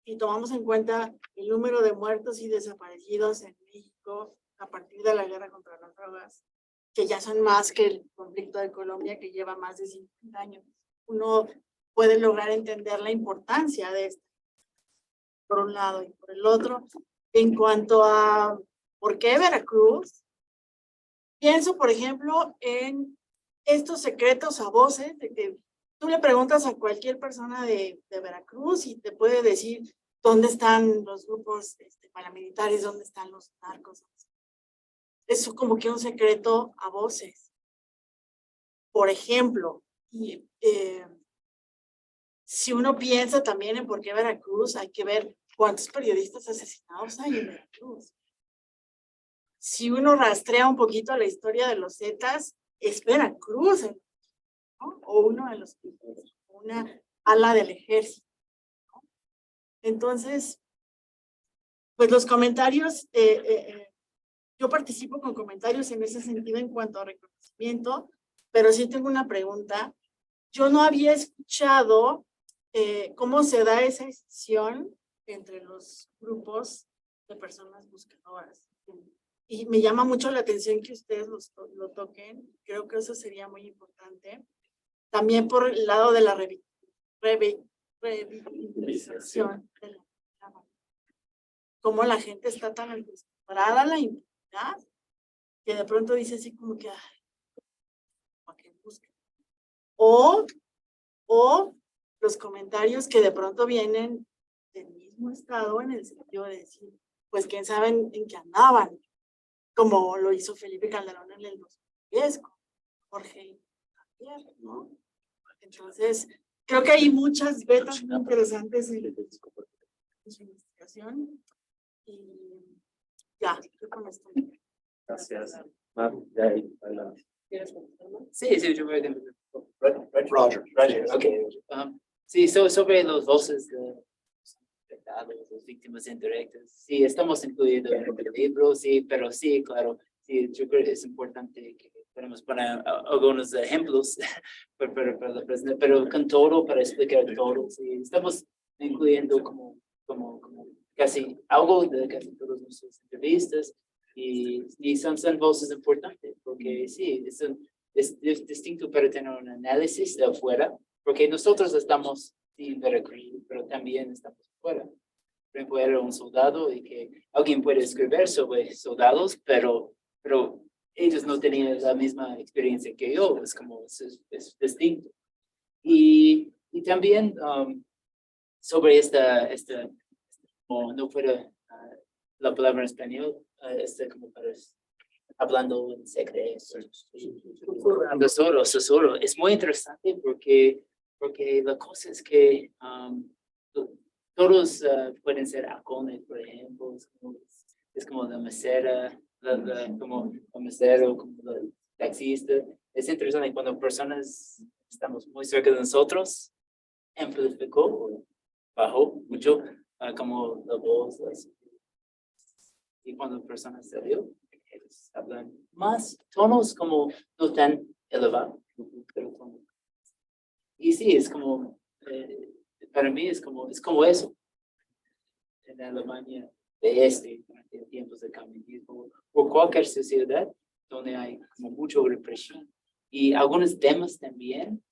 Si tomamos en cuenta el número de muertos y desaparecidos en México a partir de la guerra contra las drogas, que ya son más que el conflicto de Colombia, que lleva más de 50 años, uno puede lograr entender la importancia de esto, por un lado, y por el otro, en cuanto a por qué Veracruz, pienso, por ejemplo, en estos secretos a voces, de que tú le preguntas a cualquier persona de Veracruz y te puede decir dónde están los grupos paramilitares, dónde están los narcos. Es como que un secreto a voces. Por ejemplo, y, si uno piensa también en por qué Veracruz, hay que ver cuántos periodistas asesinados hay en Veracruz. Si uno rastrea un poquito la historia de los Zetas, es Veracruz, ¿no? O uno de los, una ala del ejército, ¿no? Entonces, pues los comentarios, yo participo con comentarios en ese sentido en cuanto a reconocimiento, pero sí tengo una pregunta. Yo no había escuchado cómo se da esa decisión entre los grupos de personas buscadoras. Y me llama mucho la atención que ustedes lo toquen. Creo que eso sería muy importante. También por el lado de la revitalización. Cómo la gente está tan acostumbrada a la impunidad que de pronto dice así como que, ¿para qué buscan? O los comentarios que de pronto vienen del mismo estado en el sentido de decir, pues quién sabe en qué andaban, como lo hizo Felipe Calderón en el 2010, con Jorge Javier, ¿no? Entonces, creo que hay muchas vetas muy interesantes en su investigación. Y ya, yo con esto. Gracias. Mar, ya ahí, adelante. ¿Quieres contestar más? Sí, yo voy a... Roger. Okay. Sí, sobre los voces de los afectados, las víctimas indirectas. Sí, estamos incluyendo en el libro, sí, pero sí, claro, sí, yo creo que es importante que podemos poner algunos ejemplos para la presentación, pero con todo, para explicar todo, sí, estamos incluyendo como casi algo de casi todas nuestras entrevistas y son voces importantes, porque sí, es distinto para tener un análisis de afuera, porque nosotros estamos en Veracruz, pero también estamos afuera. ejemplo, era un soldado y que alguien puede escribir sobre soldados, pero ellos no tenían la misma experiencia que yo, es como, es distinto. Y también sobre como no fuera la palabra en español, como para hablando en secreto, susurro, es muy interesante porque la cosa es que todos pueden ser halcones, por ejemplo, es como la mesera, como el mesero, como el taxista. Es interesante cuando personas estamos muy cerca de nosotros, amplificó, bajó mucho, como la voz, y cuando personas se dio, ellos hablan más tonos como no tan elevados, pero y sí, es como, para mí es como eso. En Alemania de durante tiempos de comunismo, o cualquier sociedad donde hay como mucha represión. Y algunos temas también,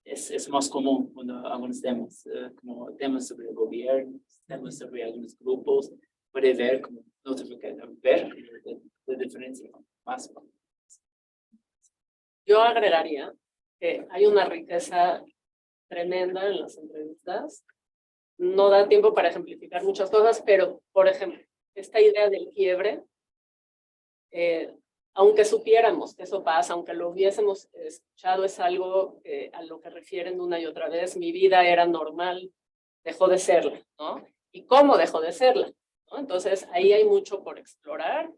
es más común cuando algunos temas, como temas sobre el gobierno, temas sobre algunos grupos, puede ver como ver la diferencia más. Yo agregaría que hay una riqueza tremenda en las entrevistas. No da tiempo para ejemplificar muchas cosas, pero, por ejemplo, esta idea del quiebre, aunque supiéramos que eso pasa, aunque lo hubiésemos escuchado, es algo a lo que refieren una y otra vez, mi vida era normal, dejó de serla, ¿no? ¿Y cómo dejó de serla? ¿No? Entonces, ahí hay mucho por explorar,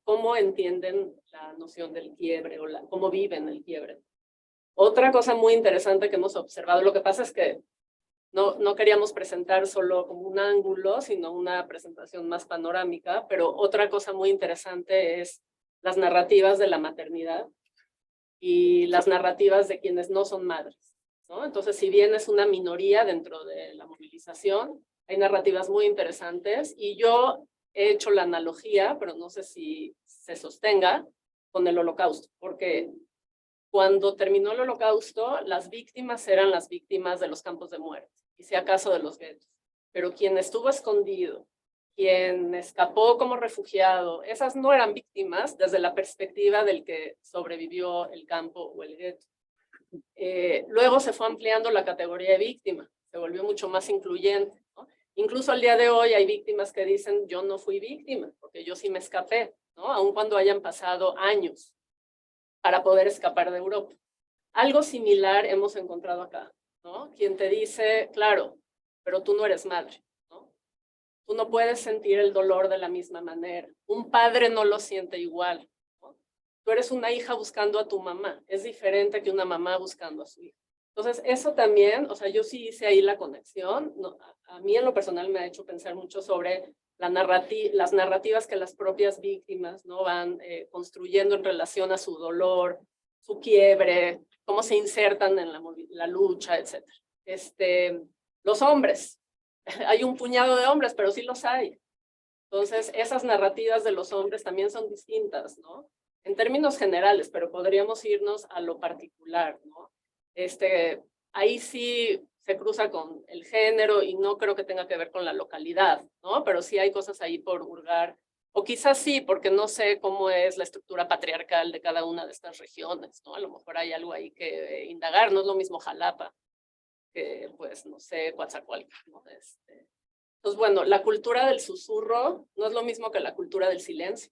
cómo entienden la noción del quiebre o cómo viven el quiebre. Otra cosa muy interesante que hemos observado, lo que pasa es que no queríamos presentar solo como un ángulo, sino una presentación más panorámica, pero otra cosa muy interesante es las narrativas de la maternidad y las narrativas de quienes no son madres, ¿no? Entonces, si bien es una minoría dentro de la movilización, hay narrativas muy interesantes y yo he hecho la analogía, pero no sé si se sostenga, con el Holocausto, porque cuando terminó el Holocausto, las víctimas eran las víctimas de los campos de muerte, y si acaso de los guetos. Pero quien estuvo escondido, quien escapó como refugiado, esas no eran víctimas desde la perspectiva del que sobrevivió el campo o el gueto. Luego se fue ampliando la categoría de víctima, se volvió mucho más incluyente, ¿no? Incluso al día de hoy hay víctimas que dicen, yo no fui víctima, porque yo sí me escapé, ¿no? Aun cuando hayan pasado años para poder escapar de Europa. Algo similar hemos encontrado acá, ¿no? Quien te dice, claro, pero tú no eres madre, ¿no? Tú no puedes sentir el dolor de la misma manera. Un padre no lo siente igual, ¿no? Tú eres una hija buscando a tu mamá. Es diferente que una mamá buscando a su hija. Entonces, eso también, o sea, yo sí hice ahí la conexión. No, a mí en lo personal me ha hecho pensar mucho sobre las narrativas que las propias víctimas, ¿no? Van construyendo en relación a su dolor, su quiebre, cómo se insertan en la lucha, etc. Los hombres, hay un puñado de hombres, pero sí los hay. Entonces, esas narrativas de los hombres también son distintas, ¿no? En términos generales, pero podríamos irnos a lo particular, ¿no? Ahí sí se cruza con el género y no creo que tenga que ver con la localidad, ¿no? Pero sí hay cosas ahí por hurgar, o quizás sí, porque no sé cómo es la estructura patriarcal de cada una de estas regiones, ¿no? A lo mejor hay algo ahí que indagar, no es lo mismo Jalapa que, pues, no sé, Coatzacoalcos, ¿no? Entonces, bueno, la cultura del susurro no es lo mismo que la cultura del silencio.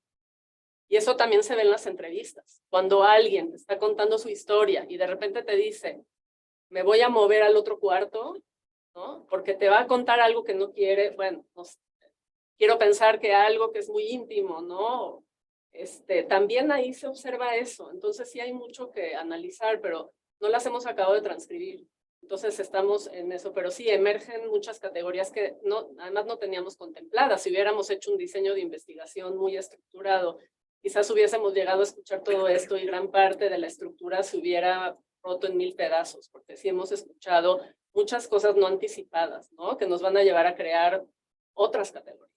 Y eso también se ve en las entrevistas. Cuando alguien está contando su historia y de repente te dice, me voy a mover al otro cuarto, ¿no? Porque te va a contar algo que no quiere, bueno, no sé, quiero pensar que algo que es muy íntimo, ¿no? También ahí se observa eso. Entonces sí hay mucho que analizar, pero no las hemos acabado de transcribir. Entonces estamos en eso, pero sí emergen muchas categorías que además no teníamos contempladas. Si hubiéramos hecho un diseño de investigación muy estructurado, quizás hubiésemos llegado a escuchar todo esto y gran parte de la estructura se hubiera roto en 1000 pedazos, porque sí hemos escuchado muchas cosas no anticipadas, ¿no? Que nos van a llevar a crear otras categorías.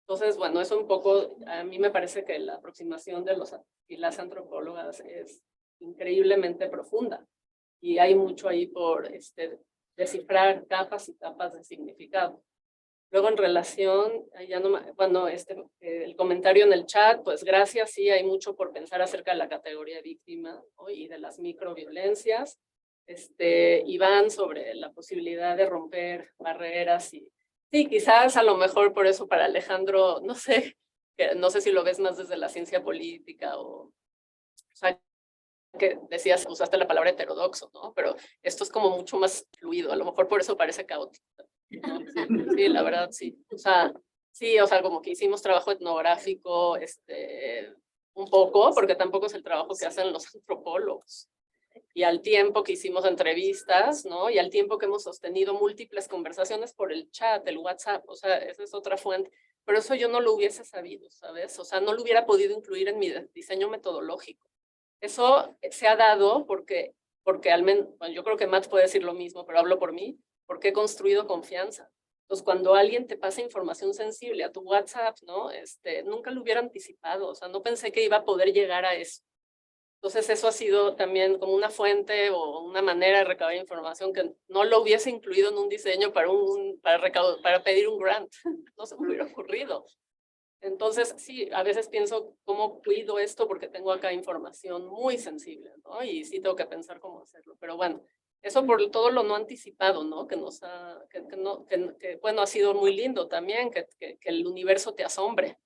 Entonces, bueno, eso un poco, a mí me parece que la aproximación de los y las antropólogas es increíblemente profunda. Y hay mucho ahí por descifrar capas y capas de significado. Luego en relación, ya no, bueno, el comentario en el chat, pues gracias, sí, hay mucho por pensar acerca de la categoría víctima, ¿no? Y de las microviolencias. Iván sobre la posibilidad de romper barreras y sí, quizás a lo mejor por eso para Alejandro, no sé, no sé si lo ves más desde la ciencia política o sea, que decías, usaste la palabra heterodoxo, ¿no? Pero esto es como mucho más fluido, a lo mejor por eso parece caótico, ¿no? Sí, la verdad, sí. Sí, o sea, como que hicimos trabajo etnográfico, un poco, porque tampoco es el trabajo que hacen los antropólogos. Y al tiempo que hicimos entrevistas, ¿no? Y al tiempo que hemos sostenido múltiples conversaciones por el chat, el WhatsApp, o sea, esa es otra fuente. Pero eso yo no lo hubiese sabido, ¿sabes? O sea, no lo hubiera podido incluir en mi diseño metodológico. Eso se ha dado porque al menos, bueno, yo creo que Matt puede decir lo mismo, pero hablo por mí, porque he construido confianza. Entonces, cuando alguien te pasa información sensible a tu WhatsApp, ¿no? Nunca lo hubiera anticipado, o sea, no pensé que iba a poder llegar a eso. Entonces, eso ha sido también como una fuente o una manera de recabar información que no lo hubiese incluido en un diseño para pedir un grant. No se me hubiera ocurrido. Entonces, sí, a veces pienso cómo cuido esto porque tengo acá información muy sensible, ¿no? Y sí tengo que pensar cómo hacerlo. Pero bueno, eso por todo lo no anticipado, ¿no? Que bueno, ha sido muy lindo también, que el universo te asombre,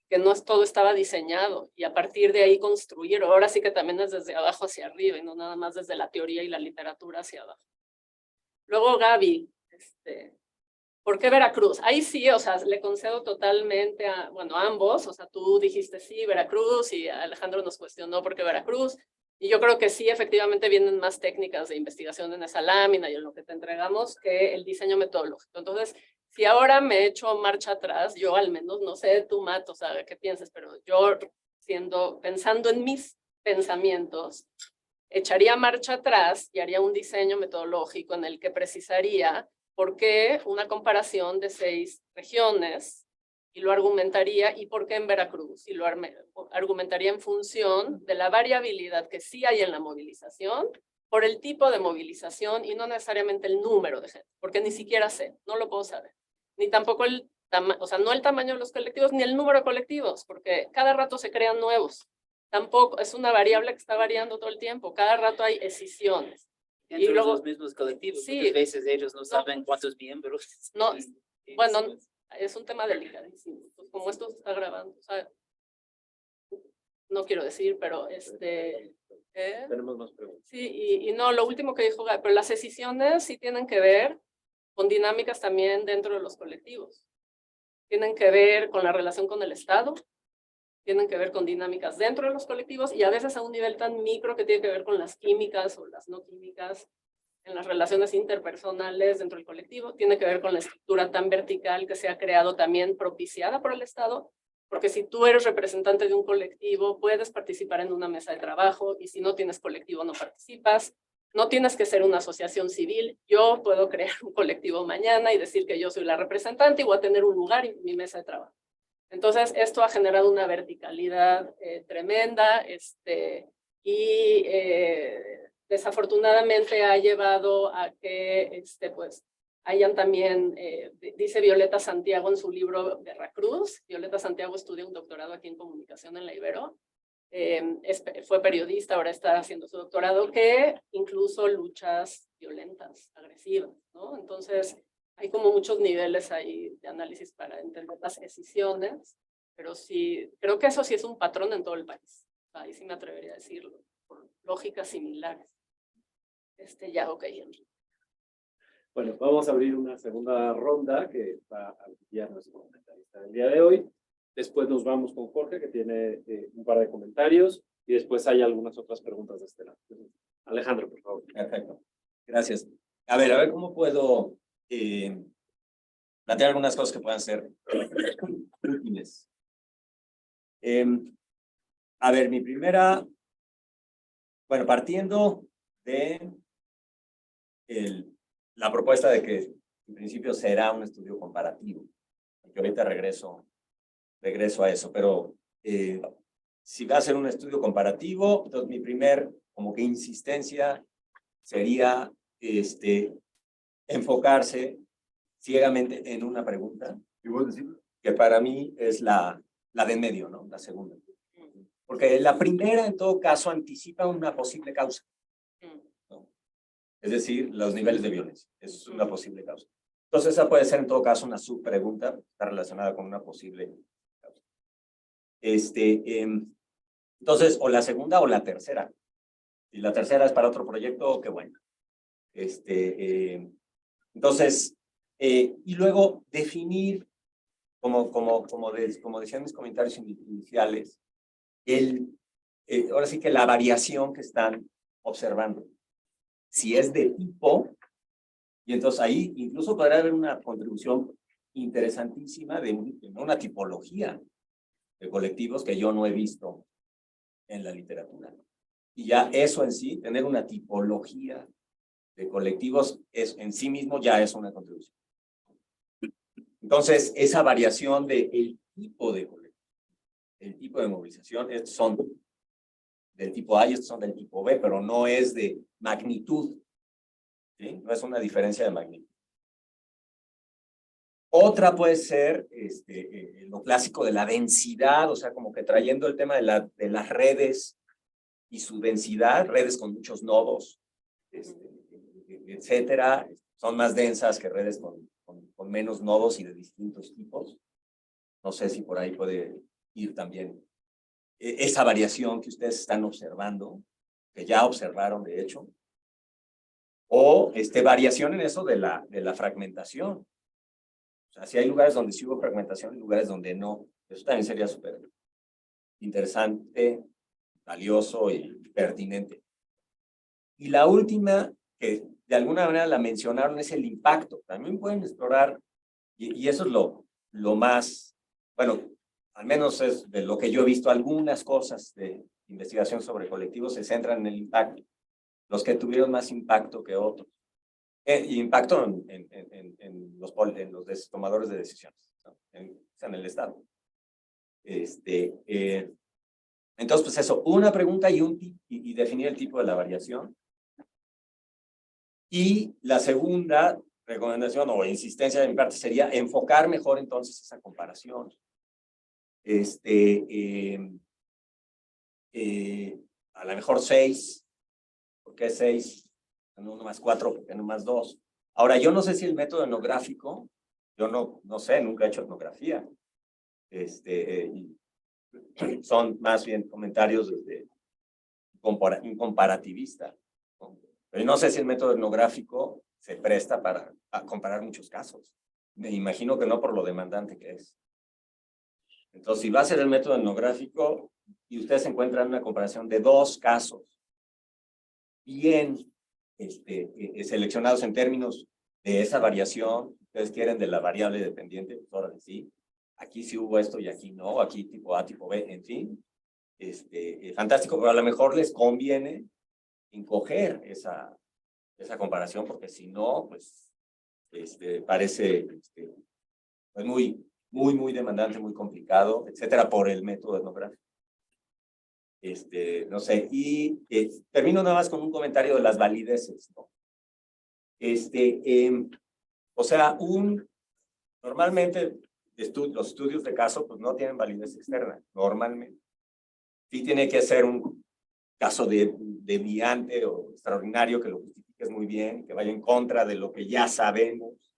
que no todo estaba diseñado y a partir de ahí construir. Ahora sí que también es desde abajo hacia arriba y no nada más desde la teoría y la literatura hacia abajo. Luego Gaby, ¿por qué Veracruz? Ahí sí, o sea, le concedo totalmente a, bueno, a ambos, o sea, tú dijiste sí, Veracruz, y Alejandro nos cuestionó por qué Veracruz, y yo creo que sí, efectivamente vienen más técnicas de investigación en esa lámina y en lo que te entregamos que el diseño metodológico. Entonces, si ahora me echo marcha atrás, yo al menos, no sé tú, Matt, o sea, qué piensas, pero yo pensando en mis pensamientos, echaría marcha atrás y haría un diseño metodológico en el que precisaría por qué una comparación de 6 regiones y lo argumentaría, y por qué en Veracruz, y lo argumentaría en función de la variabilidad que sí hay en la movilización, por el tipo de movilización y no necesariamente el número de gente, porque ni siquiera sé, no lo puedo saber, ni tampoco o sea, no el tamaño de los colectivos, ni el número de colectivos, porque cada rato se crean nuevos. Tampoco, es una variable que está variando todo el tiempo, cada rato hay escisiones. Entre Y luego, los mismos colectivos, sí, muchas veces ellos no saben cuántos miembros. No, bueno, es un tema delicadísimo. Pues como esto se está grabando, o sea, no quiero decir, pero Tenemos más preguntas. Sí, y no, lo último que dijo Gaby, pero las escisiones sí tienen que ver con dinámicas también dentro de los colectivos. Tienen que ver con la relación con el Estado, tienen que ver con dinámicas dentro de los colectivos y a veces a un nivel tan micro que tiene que ver con las químicas o las no químicas en las relaciones interpersonales dentro del colectivo, tiene que ver con la estructura tan vertical que se ha creado también propiciada por el Estado, porque si tú eres representante de un colectivo, puedes participar en una mesa de trabajo y si no tienes colectivo no participas. No tienes que ser una asociación civil. Yo puedo crear un colectivo mañana y decir que yo soy la representante y voy a tener un lugar en mi mesa de trabajo. Entonces, esto ha generado una verticalidad tremenda y desafortunadamente ha llevado a que pues, hayan también, dice Violeta Santiago en su libro Veracruz. Violeta Santiago estudia un doctorado aquí en comunicación en la Ibero. Fue periodista, ahora está haciendo su doctorado, que incluso luchas violentas, agresivas, ¿no? Entonces, hay como muchos niveles ahí de análisis para entender las decisiones, pero sí, creo que eso sí es un patrón en todo el país. Ahí sí me atrevería a decirlo, por lógicas similares. Ya, ok, Henry. Bueno, vamos a abrir una segunda ronda que va a guiar nuestro comentarista del día de hoy. Después nos vamos con Jorge, que tiene un par de comentarios, y después hay algunas otras preguntas de este lado. Alejandro, por favor. Perfecto. Gracias. A ver cómo puedo plantear algunas cosas que puedan ser útiles. A ver, mi primera, bueno, partiendo de la propuesta de que en principio será un estudio comparativo, porque ahorita regreso a eso, pero si va a ser un estudio comparativo, entonces mi primer como que insistencia sería enfocarse ciegamente en una pregunta, ¿Y vos decís? que para mí es la de en medio, ¿no? La segunda. Porque la primera, en todo caso, anticipa una posible causa, ¿no? Es decir, los niveles de violencia. Es una posible causa. Entonces, esa puede ser, en todo caso, una subpregunta, está relacionada con una posible causa. Entonces, o la segunda o la tercera. Si la tercera es para otro proyecto, qué bueno. Entonces, y luego definir, como decían mis comentarios iniciales, ahora sí que la variación que están observando. Si es de tipo, y entonces ahí incluso podrá haber una contribución interesantísima de una tipología de colectivos que yo no he visto en la literatura. Y ya eso en sí, tener una tipología de colectivos, en sí mismo ya es una contribución. Entonces, esa variación del tipo de colectivo, el tipo de movilización, son del tipo A y estos son del tipo B, pero no es de magnitud, ¿sí? No es una diferencia de magnitud. Otra puede ser lo clásico de la densidad, o sea, como que trayendo el tema de las redes y su densidad, redes con muchos nodos, etcétera, son más densas que redes con menos nodos y de distintos tipos. No sé si por ahí puede ir también esa variación que ustedes están observando, que ya observaron de hecho, o variación en eso de la fragmentación. O sea, si hay lugares donde sí hubo fragmentación y lugares donde no, eso también sería súper interesante, valioso y pertinente. Y la última, que de alguna manera la mencionaron, es el impacto. También pueden explorar, y eso es lo más, bueno, al menos es de lo que yo he visto, algunas cosas de investigación sobre colectivos se centran en el impacto, los que tuvieron más impacto que otros. Impacto en los tomadores de decisiones, ¿no? En el Estado. Entonces, pues eso, una pregunta y definir el tipo de la variación. Y la segunda recomendación o insistencia de mi parte sería enfocar mejor entonces esa comparación. A lo mejor 6, ¿por qué 6? No más 4, porque no más 2. Ahora, yo no sé si el método etnográfico, yo no sé, nunca he hecho etnografía. Son más bien comentarios desde un comparativista, ¿no? Pero no sé si el método etnográfico se presta para comparar muchos casos. Me imagino que no por lo demandante que es. Entonces, si va a ser el método etnográfico y ustedes encuentran una comparación de 2 casos bien seleccionados en términos de esa variación, ustedes quieren de la variable dependiente, pues ahora sí, aquí sí hubo esto y aquí no, aquí tipo A, tipo B, en fin, fantástico, pero a lo mejor les conviene encoger esa comparación, porque si no, pues, parece pues muy demandante, muy complicado, etcétera, por el método etnográfico. No sé, y termino nada más con un comentario de las valideces, ¿no? O sea, normalmente los estudios de caso pues no tienen validez externa, normalmente. Sí tiene que ser un caso de brillante o extraordinario que lo justifiques muy bien, que vaya en contra de lo que ya sabemos.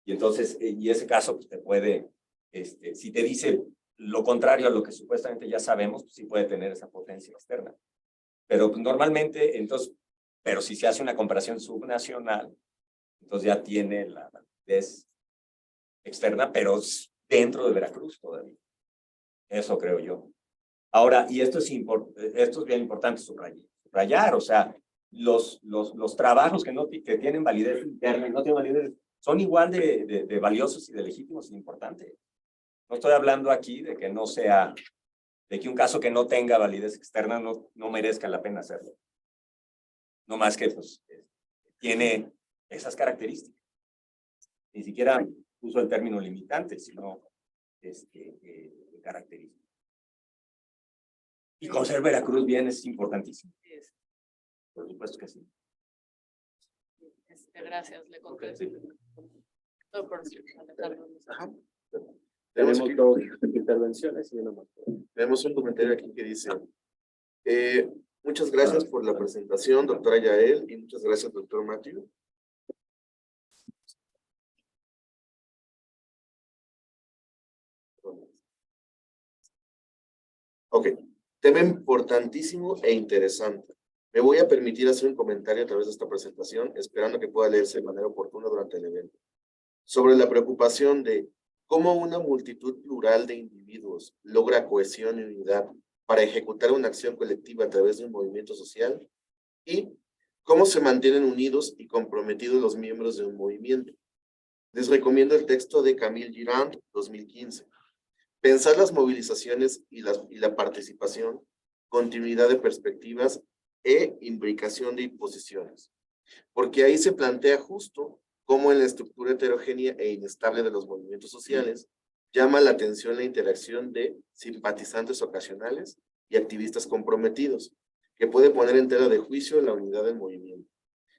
Y entonces, y ese caso pues te puede, si te dice lo contrario a lo que supuestamente ya sabemos, pues sí puede tener esa potencia externa. Pero pues, normalmente, entonces, pero si se hace una comparación subnacional, entonces ya tiene la validez externa, pero dentro de Veracruz todavía. Eso creo yo. Ahora, y esto es bien importante subrayar, o sea, los trabajos que tienen validez interna y no tienen validez, son igual de valiosos y de legítimos y importantes. No estoy hablando aquí de que no sea, de que un caso que no tenga validez externa no merezca la pena hacerlo. No más que pues, tiene esas características. Ni siquiera uso el término limitante, sino características. Y conocer Veracruz bien es importantísimo. Por supuesto que sí. Gracias, le contesto. No, por si Alejandro. Ajá. Tenemos aquí- dos intervenciones y una más. Tenemos un comentario aquí que dice, muchas gracias por la presentación, doctora Yael, y muchas gracias, doctor Matthew. Ok, tema importantísimo e interesante. Me voy a permitir hacer un comentario a través de esta presentación, esperando que pueda leerse de manera oportuna durante el evento. Sobre la preocupación de cómo una multitud plural de individuos logra cohesión y unidad para ejecutar una acción colectiva a través de un movimiento social y cómo se mantienen unidos y comprometidos los miembros de un movimiento. Les recomiendo el texto de Camille Girand, 2015. Pensar las movilizaciones y la participación, continuidad de perspectivas e imbricación de imposiciones. Porque ahí se plantea justo cómo en la estructura heterogénea e inestable de los movimientos sociales llama la atención la interacción de simpatizantes ocasionales y activistas comprometidos, que puede poner en tela de juicio la unidad del movimiento.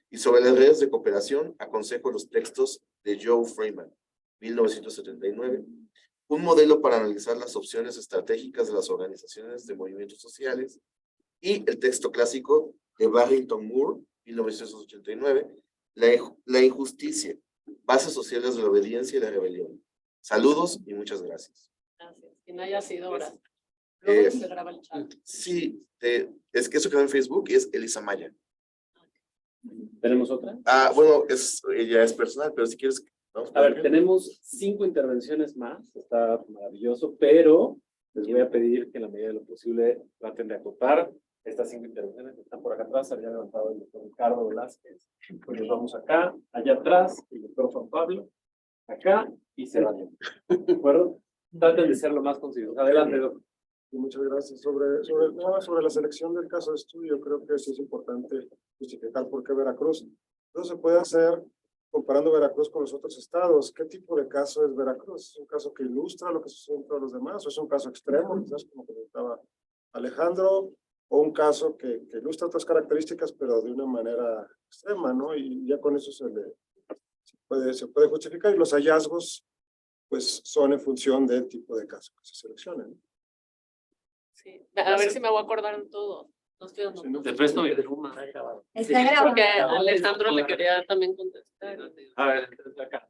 Y sobre las redes de cooperación, aconsejo los textos de Joe Freeman, 1979, un modelo para analizar las opciones estratégicas de las organizaciones de movimientos sociales, y el texto clásico de Barrington Moore, 1989, la injusticia, bases sociales de la obediencia y la rebelión. Saludos y muchas gracias. Gracias. Que no haya sido hora. Luego se graba el chat. Sí, es que eso quedó en Facebook y es Elisa Maya. ¿Tenemos otra? Bueno, ella es personal, pero si quieres... vamos A ver, tenemos 5 intervenciones más, está maravilloso, pero les voy a pedir que en la medida de lo posible traten de acotar estas 5 intervenciones que están por acá atrás. Había levantado el doctor Ricardo Velázquez, pues nos vamos acá, allá atrás, el doctor Juan Pablo, acá y se van. ¿De acuerdo? Traten de ser lo más concisos. Adelante, doctor. Y muchas gracias. Sobre la selección del caso de estudio, creo que sí es importante justificar por qué Veracruz. No se puede hacer comparando Veracruz con los otros estados. ¿Qué tipo de caso es Veracruz? ¿Es un caso que ilustra lo que sucede en todos los demás? ¿O es un caso extremo, quizás como comentaba Alejandro? ¿O un caso que ilustra otras características, pero de una manera extrema, ¿no? Y ya con eso se puede justificar. Y los hallazgos, pues, son en función del tipo de caso que se seleccione, ¿no? Sí. A ver si me voy a acordar en todo. No estoy dando. Sí, ¿no? Te presto mi pluma. Está grabado. Porque a Alejandro le quería también contestar. A ver, entonces acá.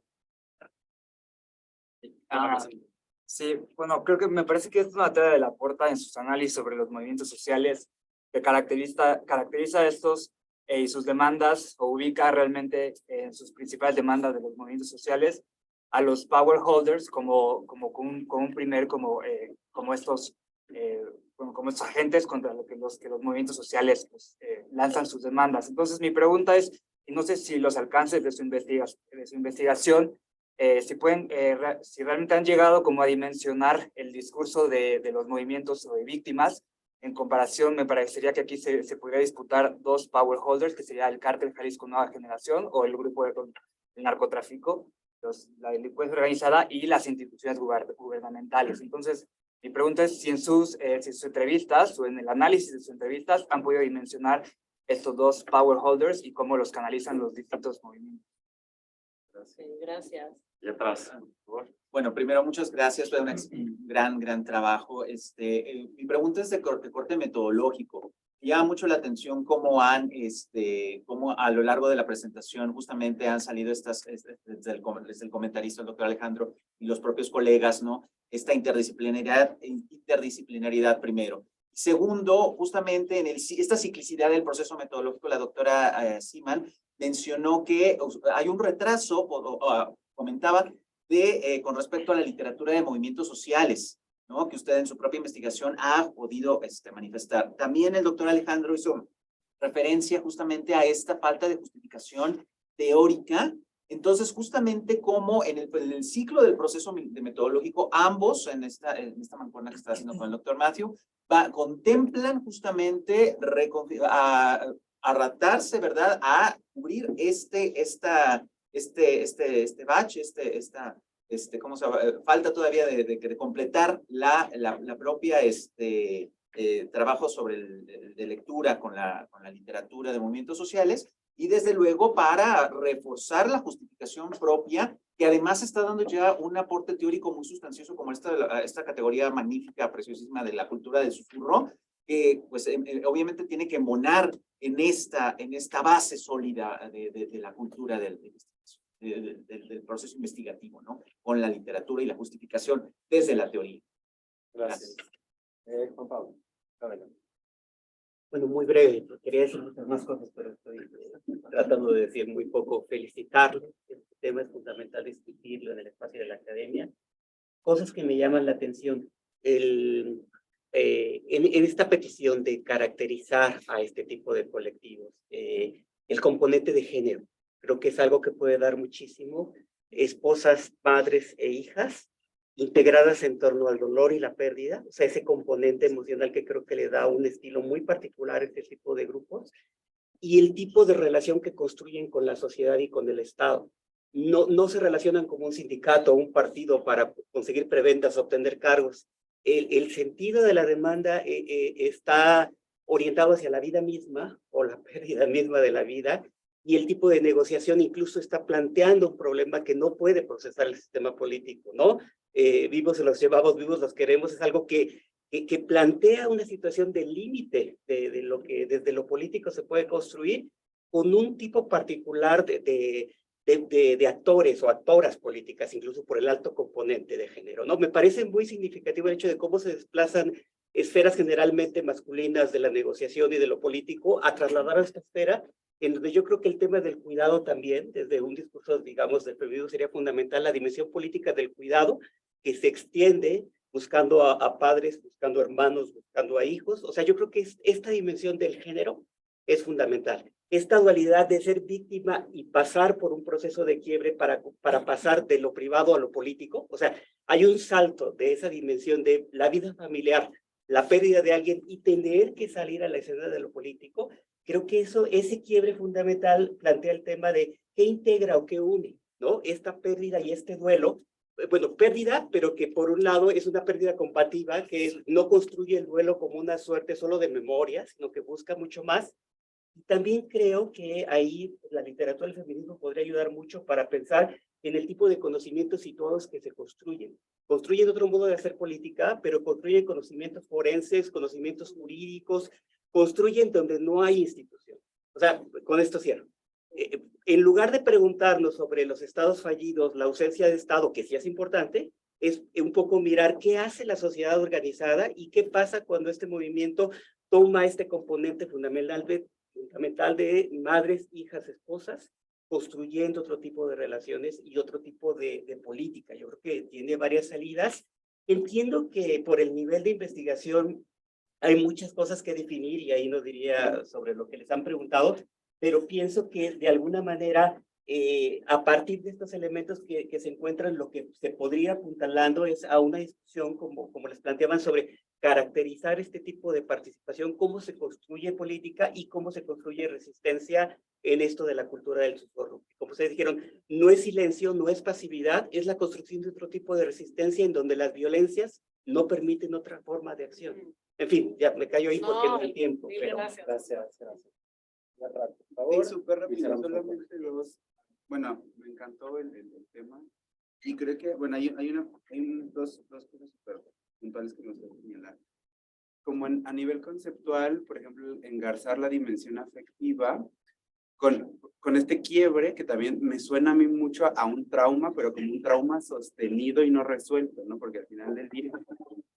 Sí, bueno, creo que me parece que es una tarea de Laporta en sus análisis sobre los movimientos sociales que caracteriza estos y sus demandas o ubica realmente en sus principales demandas de los movimientos sociales a los power holders como estos agentes contra los que los movimientos sociales pues, lanzan sus demandas. Entonces mi pregunta es, y no sé si los alcances de su investigación si realmente han llegado como a dimensionar el discurso de los movimientos o de víctimas. En comparación, me parecería que aquí se podría disputar dos power holders, que sería el Cártel Jalisco Nueva Generación o el grupo del narcotráfico, la delincuencia organizada y las instituciones gubernamentales. Entonces, mi pregunta es si en sus entrevistas o en el análisis de sus entrevistas han podido dimensionar estos dos power holders y cómo los canalizan los distintos movimientos. Sí, gracias. Y atrás, por favor. Bueno, primero, muchas gracias, fue un gran trabajo. Mi pregunta es de corte metodológico. Llama mucho la atención cómo cómo a lo largo de la presentación justamente han salido desde el comentarista, el doctor Alejandro, y los propios colegas, ¿no? Esta interdisciplinaridad primero. Segundo, justamente esta ciclicidad del proceso metodológico, la doctora Seaman mencionó que hay un retraso, comentaba, con respecto a la literatura de movimientos sociales, ¿no? Que usted en su propia investigación ha podido manifestar. También el doctor Alejandro hizo referencia justamente a esta falta de justificación teórica. Entonces, justamente como en el ciclo del proceso metodológico, ambos, en esta mancuerna que está haciendo con el doctor Matthew, contemplan justamente adaptarse, ¿verdad?, a cubrir este batch, ¿cómo se llama? Falta todavía de completar la propia trabajo de lectura con la literatura de movimientos sociales, y desde luego para reforzar la justificación propia que además está dando ya un aporte teórico muy sustancioso como esta categoría magnífica, preciosísima de la cultura del susurro, que pues obviamente tiene que monar en esta base sólida de la cultura del proceso investigativo, ¿no? Con la literatura y la justificación desde la teoría. Gracias. Juan Pablo. Adelante. Bueno, muy breve, quería decir muchas más cosas, pero estoy tratando de decir muy poco. Felicitarlo, este tema es fundamental discutirlo en el espacio de la academia. Cosas que me llaman la atención, en esta petición de caracterizar a este tipo de colectivos, el componente de género, creo que es algo que puede dar muchísimo. Esposas, madres e hijas, integradas en torno al dolor y la pérdida, o sea, ese componente emocional que creo que le da un estilo muy particular a este tipo de grupos, y el tipo de relación que construyen con la sociedad y con el Estado. No se relacionan como un sindicato o un partido para conseguir preventas, obtener cargos. El sentido de la demanda está orientado hacia la vida misma o la pérdida misma de la vida, y el tipo de negociación incluso está planteando un problema que no puede procesar el sistema político, ¿no? Vivos se los llevamos, vivos los queremos, es algo que plantea una situación de límite de lo que desde lo político se puede construir con un tipo particular de actores o actoras políticas, incluso por el alto componente de género, ¿no? Me parece muy significativo el hecho de cómo se desplazan esferas generalmente masculinas de la negociación y de lo político a trasladar a esta esfera, en donde yo creo que el tema del cuidado también, desde un discurso, digamos, del feminismo sería fundamental, la dimensión política del cuidado, que se extiende buscando a padres, buscando hermanos, buscando a hijos. O sea, yo creo que esta dimensión del género es fundamental. Esta dualidad de ser víctima y pasar por un proceso de quiebre para pasar de lo privado a lo político. O sea, hay un salto de esa dimensión de la vida familiar, la pérdida de alguien y tener que salir a la escena de lo político. Creo que ese quiebre fundamental plantea el tema de qué integra o qué une, ¿no? Esta pérdida y este duelo. Bueno, pérdida, pero que por un lado es una pérdida combativa, que no construye el duelo como una suerte solo de memoria, sino que busca mucho más. Y también creo que ahí la literatura del feminismo podría ayudar mucho para pensar en el tipo de conocimientos situados que se construyen. Construyen otro modo de hacer política, pero construyen conocimientos forenses, conocimientos jurídicos, construyen donde no hay institución. O sea, con esto cierro. En lugar de preguntarnos sobre los estados fallidos, la ausencia de Estado, que sí es importante, es un poco mirar qué hace la sociedad organizada y qué pasa cuando este movimiento toma este componente fundamental de madres, hijas, esposas, construyendo otro tipo de relaciones y otro tipo de política. Yo creo que tiene varias salidas. Entiendo que por el nivel de investigación hay muchas cosas que definir y ahí no diría sobre lo que les han preguntado, pero pienso que de alguna manera, a partir de estos elementos que se encuentran, lo que se podría apuntalando es a una discusión, como les planteaban, sobre caracterizar este tipo de participación, cómo se construye política y cómo se construye resistencia en esto de la cultura del susurro. Como ustedes dijeron, no es silencio, no es pasividad, es la construcción de otro tipo de resistencia en donde las violencias no permiten otra forma de acción. En fin, ya me callo ahí porque no hay tiempo. Pero... Gracias. Sí, súper rápido, solamente dos. Bueno, me encantó el tema y creo que, bueno, hay dos cosas súper puntuales que nos deben señalar. Como a nivel conceptual, por ejemplo, engarzar la dimensión afectiva con este quiebre que también me suena a mí mucho a un trauma, pero como un trauma sostenido y no resuelto, ¿no? Porque al final del día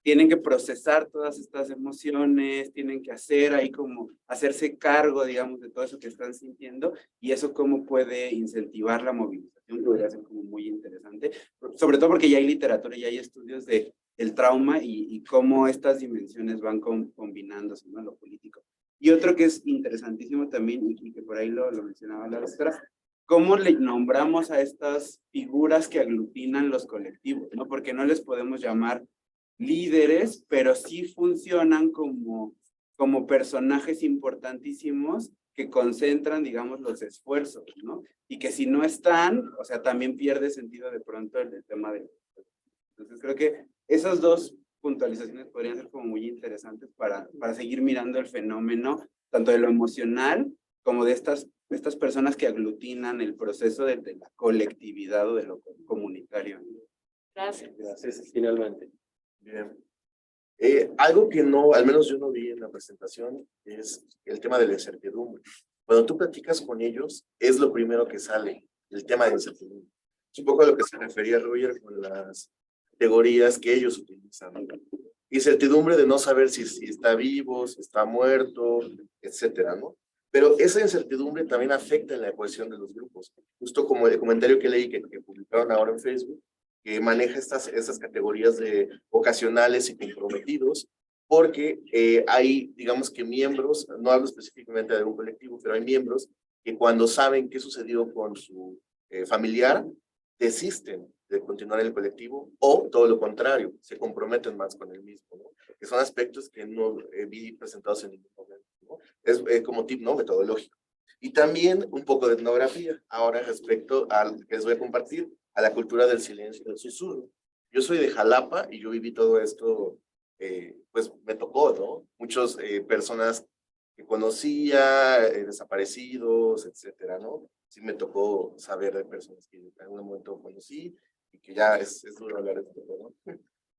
tienen que procesar todas estas emociones, tienen que hacerse cargo, digamos, de todo eso que están sintiendo, y eso cómo puede incentivar la movilización, podría ser como muy interesante, sobre todo porque ya hay literatura, ya hay estudios del trauma y cómo estas dimensiones van combinándose, ¿no? Lo político. Y otro que es interesantísimo también, y que por ahí lo mencionaba la doctora, cómo le nombramos a estas figuras que aglutinan los colectivos, ¿no? Porque no les podemos llamar líderes, pero sí funcionan como personajes importantísimos que concentran, digamos, los esfuerzos, ¿no? Y que si no están, o sea, también pierde sentido de pronto el tema de... Entonces creo que esas dos puntualizaciones podrían ser como muy interesantes para seguir mirando el fenómeno, tanto de lo emocional como de estas estas personas que aglutinan el proceso de la colectividad o de lo comunitario. Gracias. Gracias, finalmente. Bien. Algo que no, al menos yo no vi en la presentación, es el tema de la incertidumbre. Cuando tú platicas con ellos, es lo primero que sale, el tema de incertidumbre. Es un poco a lo que se refería Roger con las categorías que ellos utilizan, ¿no? Incertidumbre de no saber si está vivo, si está muerto, etcétera, ¿no? Pero esa incertidumbre también afecta en la cohesión de los grupos. Justo como el comentario que leí que publicaron ahora en Facebook, que maneja estas categorías de ocasionales y comprometidos, porque hay, digamos que miembros, no hablo específicamente de un colectivo, pero hay miembros que cuando saben qué sucedió con su familiar, desisten de continuar en el colectivo, o todo lo contrario, se comprometen más con el mismo, ¿no? Que son aspectos que no vi presentados en ningún momento, ¿no? Es como tip, ¿no? Metodológico. Y también un poco de etnografía, ahora respecto al que les voy a compartir, a la cultura del silencio y del susurro. Yo soy de Jalapa y yo viví todo esto, pues me tocó, ¿no? Muchas personas que conocía, desaparecidos, etcétera, ¿no? Sí me tocó saber de personas que en algún momento conocí y que ya es duro hablar de esto, ¿no?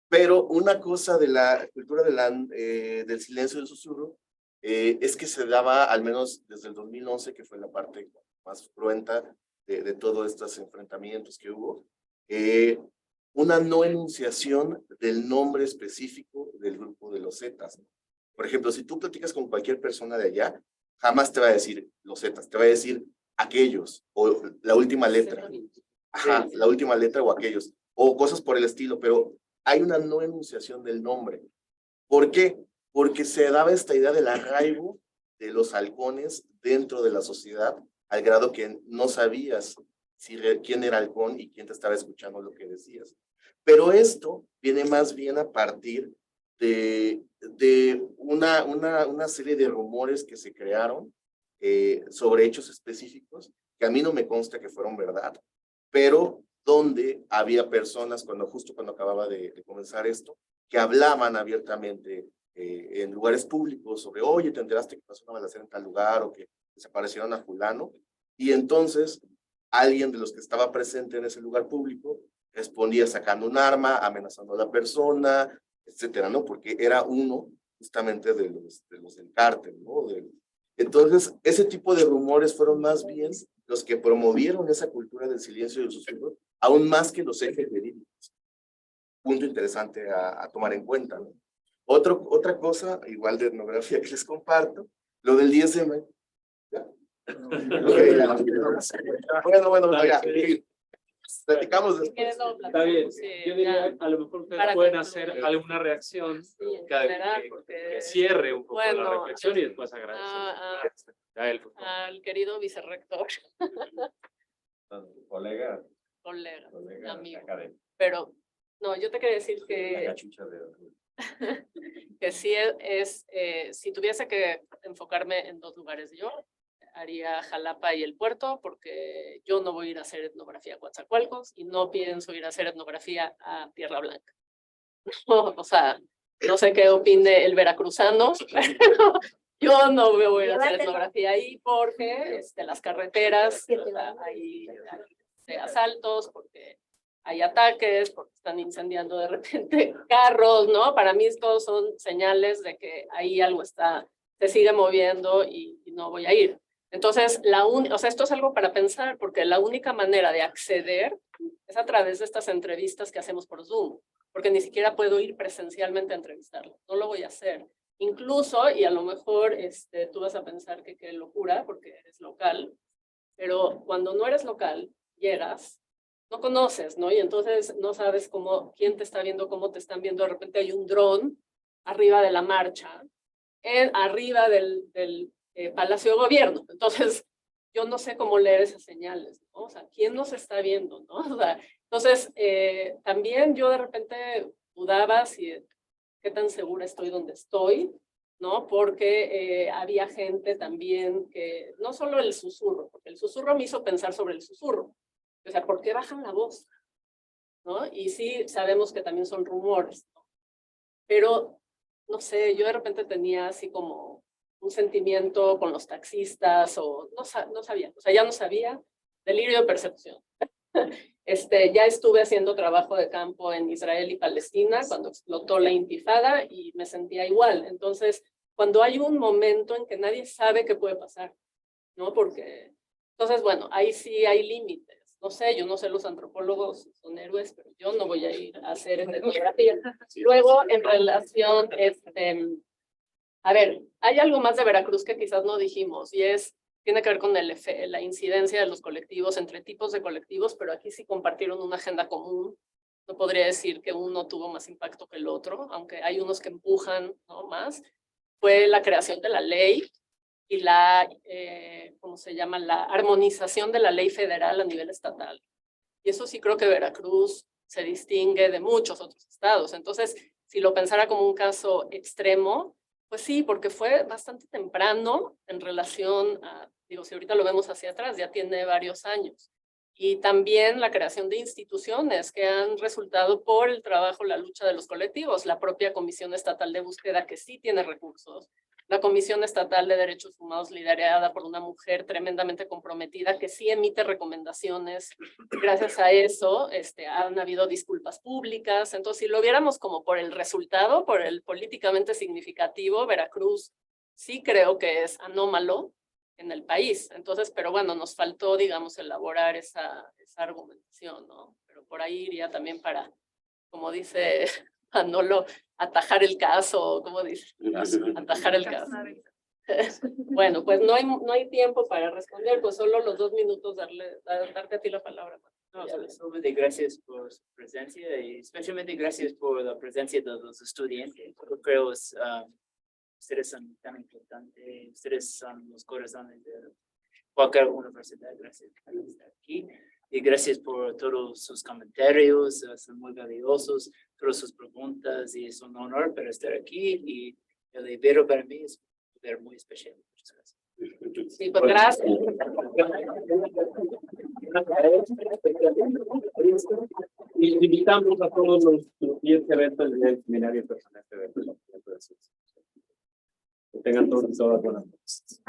Pero una cosa de la cultura del silencio y del susurro es que se daba, al menos desde el 2011, que fue la parte más cruenta de todos estos enfrentamientos que hubo, una no enunciación del nombre específico del grupo de los Zetas, ¿no? Por ejemplo, si tú platicas con cualquier persona de allá, jamás te va a decir los Zetas, te va a decir aquellos, o la última letra. Ajá, la última letra o aquellos, o cosas por el estilo, pero hay una no enunciación del nombre. ¿Por qué? Porque se daba esta idea del arraigo de los halcones dentro de la sociedad, al grado que no sabías quién era halcón y quién te estaba escuchando lo que decías. Pero esto viene más bien a partir de una serie de rumores que se crearon sobre hechos específicos, que a mí no me consta que fueron verdad, pero donde había personas, justo cuando acababa de comenzar esto, que hablaban abiertamente en lugares públicos sobre, oye, te enteraste que pasó una balacera en tal lugar, o que desaparecieron a fulano, y entonces alguien de los que estaba presente en ese lugar público respondía sacando un arma, amenazando a la persona, etcétera, ¿no? Porque era uno justamente de los del cártel, ¿no? Entonces, ese tipo de rumores fueron más bien los que promovieron esa cultura del silencio y del susurro, aún más que los hechos verídicos. Punto interesante a tomar en cuenta, ¿no? Otra cosa, igual de etnografía que les comparto, lo del 10 de mayo. ¿Ya? Bueno, ya. Platicamos después. Está bien. Yo diría, a lo mejor ustedes pueden hacer alguna reacción que cierre un poco la reflexión y después agradecer. Al querido vicerrector. Colega, amigo. Pero, no, yo te quería decir que que sí si tuviese que enfocarme en dos lugares, yo haría Jalapa y el puerto, porque yo no voy a ir a hacer etnografía a Coatzacoalcos y no pienso ir a hacer etnografía a Tierra Blanca. O sea, no sé qué opine el veracruzano, pero yo no me voy a ir a hacer etnografía ahí porque las carreteras, hay asaltos, porque hay ataques, porque están incendiando de repente carros, ¿no? Para mí todos son señales de que ahí algo se sigue moviendo y no voy a ir. Entonces, esto es algo para pensar, porque la única manera de acceder es a través de estas entrevistas que hacemos por Zoom, porque ni siquiera puedo ir presencialmente a entrevistarlo, no lo voy a hacer. Incluso, y a lo mejor tú vas a pensar que qué locura, porque eres local, pero cuando no eres local, llegas, no conoces, ¿no? Y entonces no sabes quién te está viendo, cómo te están viendo. De repente hay un dron arriba de la marcha, arriba del Palacio de Gobierno. Entonces, yo no sé cómo leer esas señales, ¿no? O sea, ¿quién nos está viendo, no? O sea, entonces, también yo de repente dudaba qué tan segura estoy donde estoy, ¿no? Porque había gente también que, no solo el susurro, porque el susurro me hizo pensar sobre el susurro. O sea, ¿por qué bajan la voz? ¿No? Y sí, sabemos que también son rumores, ¿no? Pero, no sé, yo de repente tenía así como un sentimiento con los taxistas o no sabía, o sea, ya no sabía, delirio de percepción. Ya estuve haciendo trabajo de campo en Israel y Palestina cuando explotó la intifada y me sentía igual. Entonces, cuando hay un momento en que nadie sabe qué puede pasar, ¿no? Porque, entonces, bueno, ahí sí hay límites. No sé, yo no sé, los antropólogos son héroes, pero yo no voy a ir a hacer etnografía. Luego, en relación, a ver, hay algo más de Veracruz que quizás no dijimos, y tiene que ver con la incidencia de los colectivos entre tipos de colectivos, pero aquí sí compartieron una agenda común. No podría decir que uno tuvo más impacto que el otro, aunque hay unos que empujan, ¿no?, más. Fue la creación de la ley y ¿cómo se llama? La armonización de la ley federal a nivel estatal. Y eso sí creo que Veracruz se distingue de muchos otros estados. Entonces, si lo pensara como un caso extremo, pues sí, porque fue bastante temprano en relación a, digo, si ahorita lo vemos hacia atrás, ya tiene varios años. Y también la creación de instituciones que han resultado por el trabajo, la lucha de los colectivos, la propia Comisión Estatal de Búsqueda, que sí tiene recursos, la Comisión Estatal de Derechos Humanos, liderada por una mujer tremendamente comprometida, que sí emite recomendaciones. Gracias a eso han habido disculpas públicas. Entonces, si lo viéramos como por el resultado, por el políticamente significativo, Veracruz sí creo que es anómalo en el país. Entonces, pero bueno, nos faltó, digamos, elaborar esa argumentación, ¿no? Pero por ahí iría también para, como dice Manolo, atajar el caso, ¿cómo dice? Atajar el caso. Bueno, pues no hay tiempo para responder, pues solo los 2 minutos darte a ti la palabra. No, solamente gracias por su presencia y especialmente gracias por la presencia de los estudiantes. Yo creo ustedes son tan importantes, ustedes son los corazones de cualquier universidad. Gracias por estar aquí y gracias por todos sus comentarios, son muy valiosos, todas sus preguntas, y es un honor para estar aquí, y el evento para mí es un evento muy especial. Muchas gracias. Sí, pues gracias. Y invitamos a todos los siguientes eventos del seminario personal de eventos. Que tengan todos buenas noches.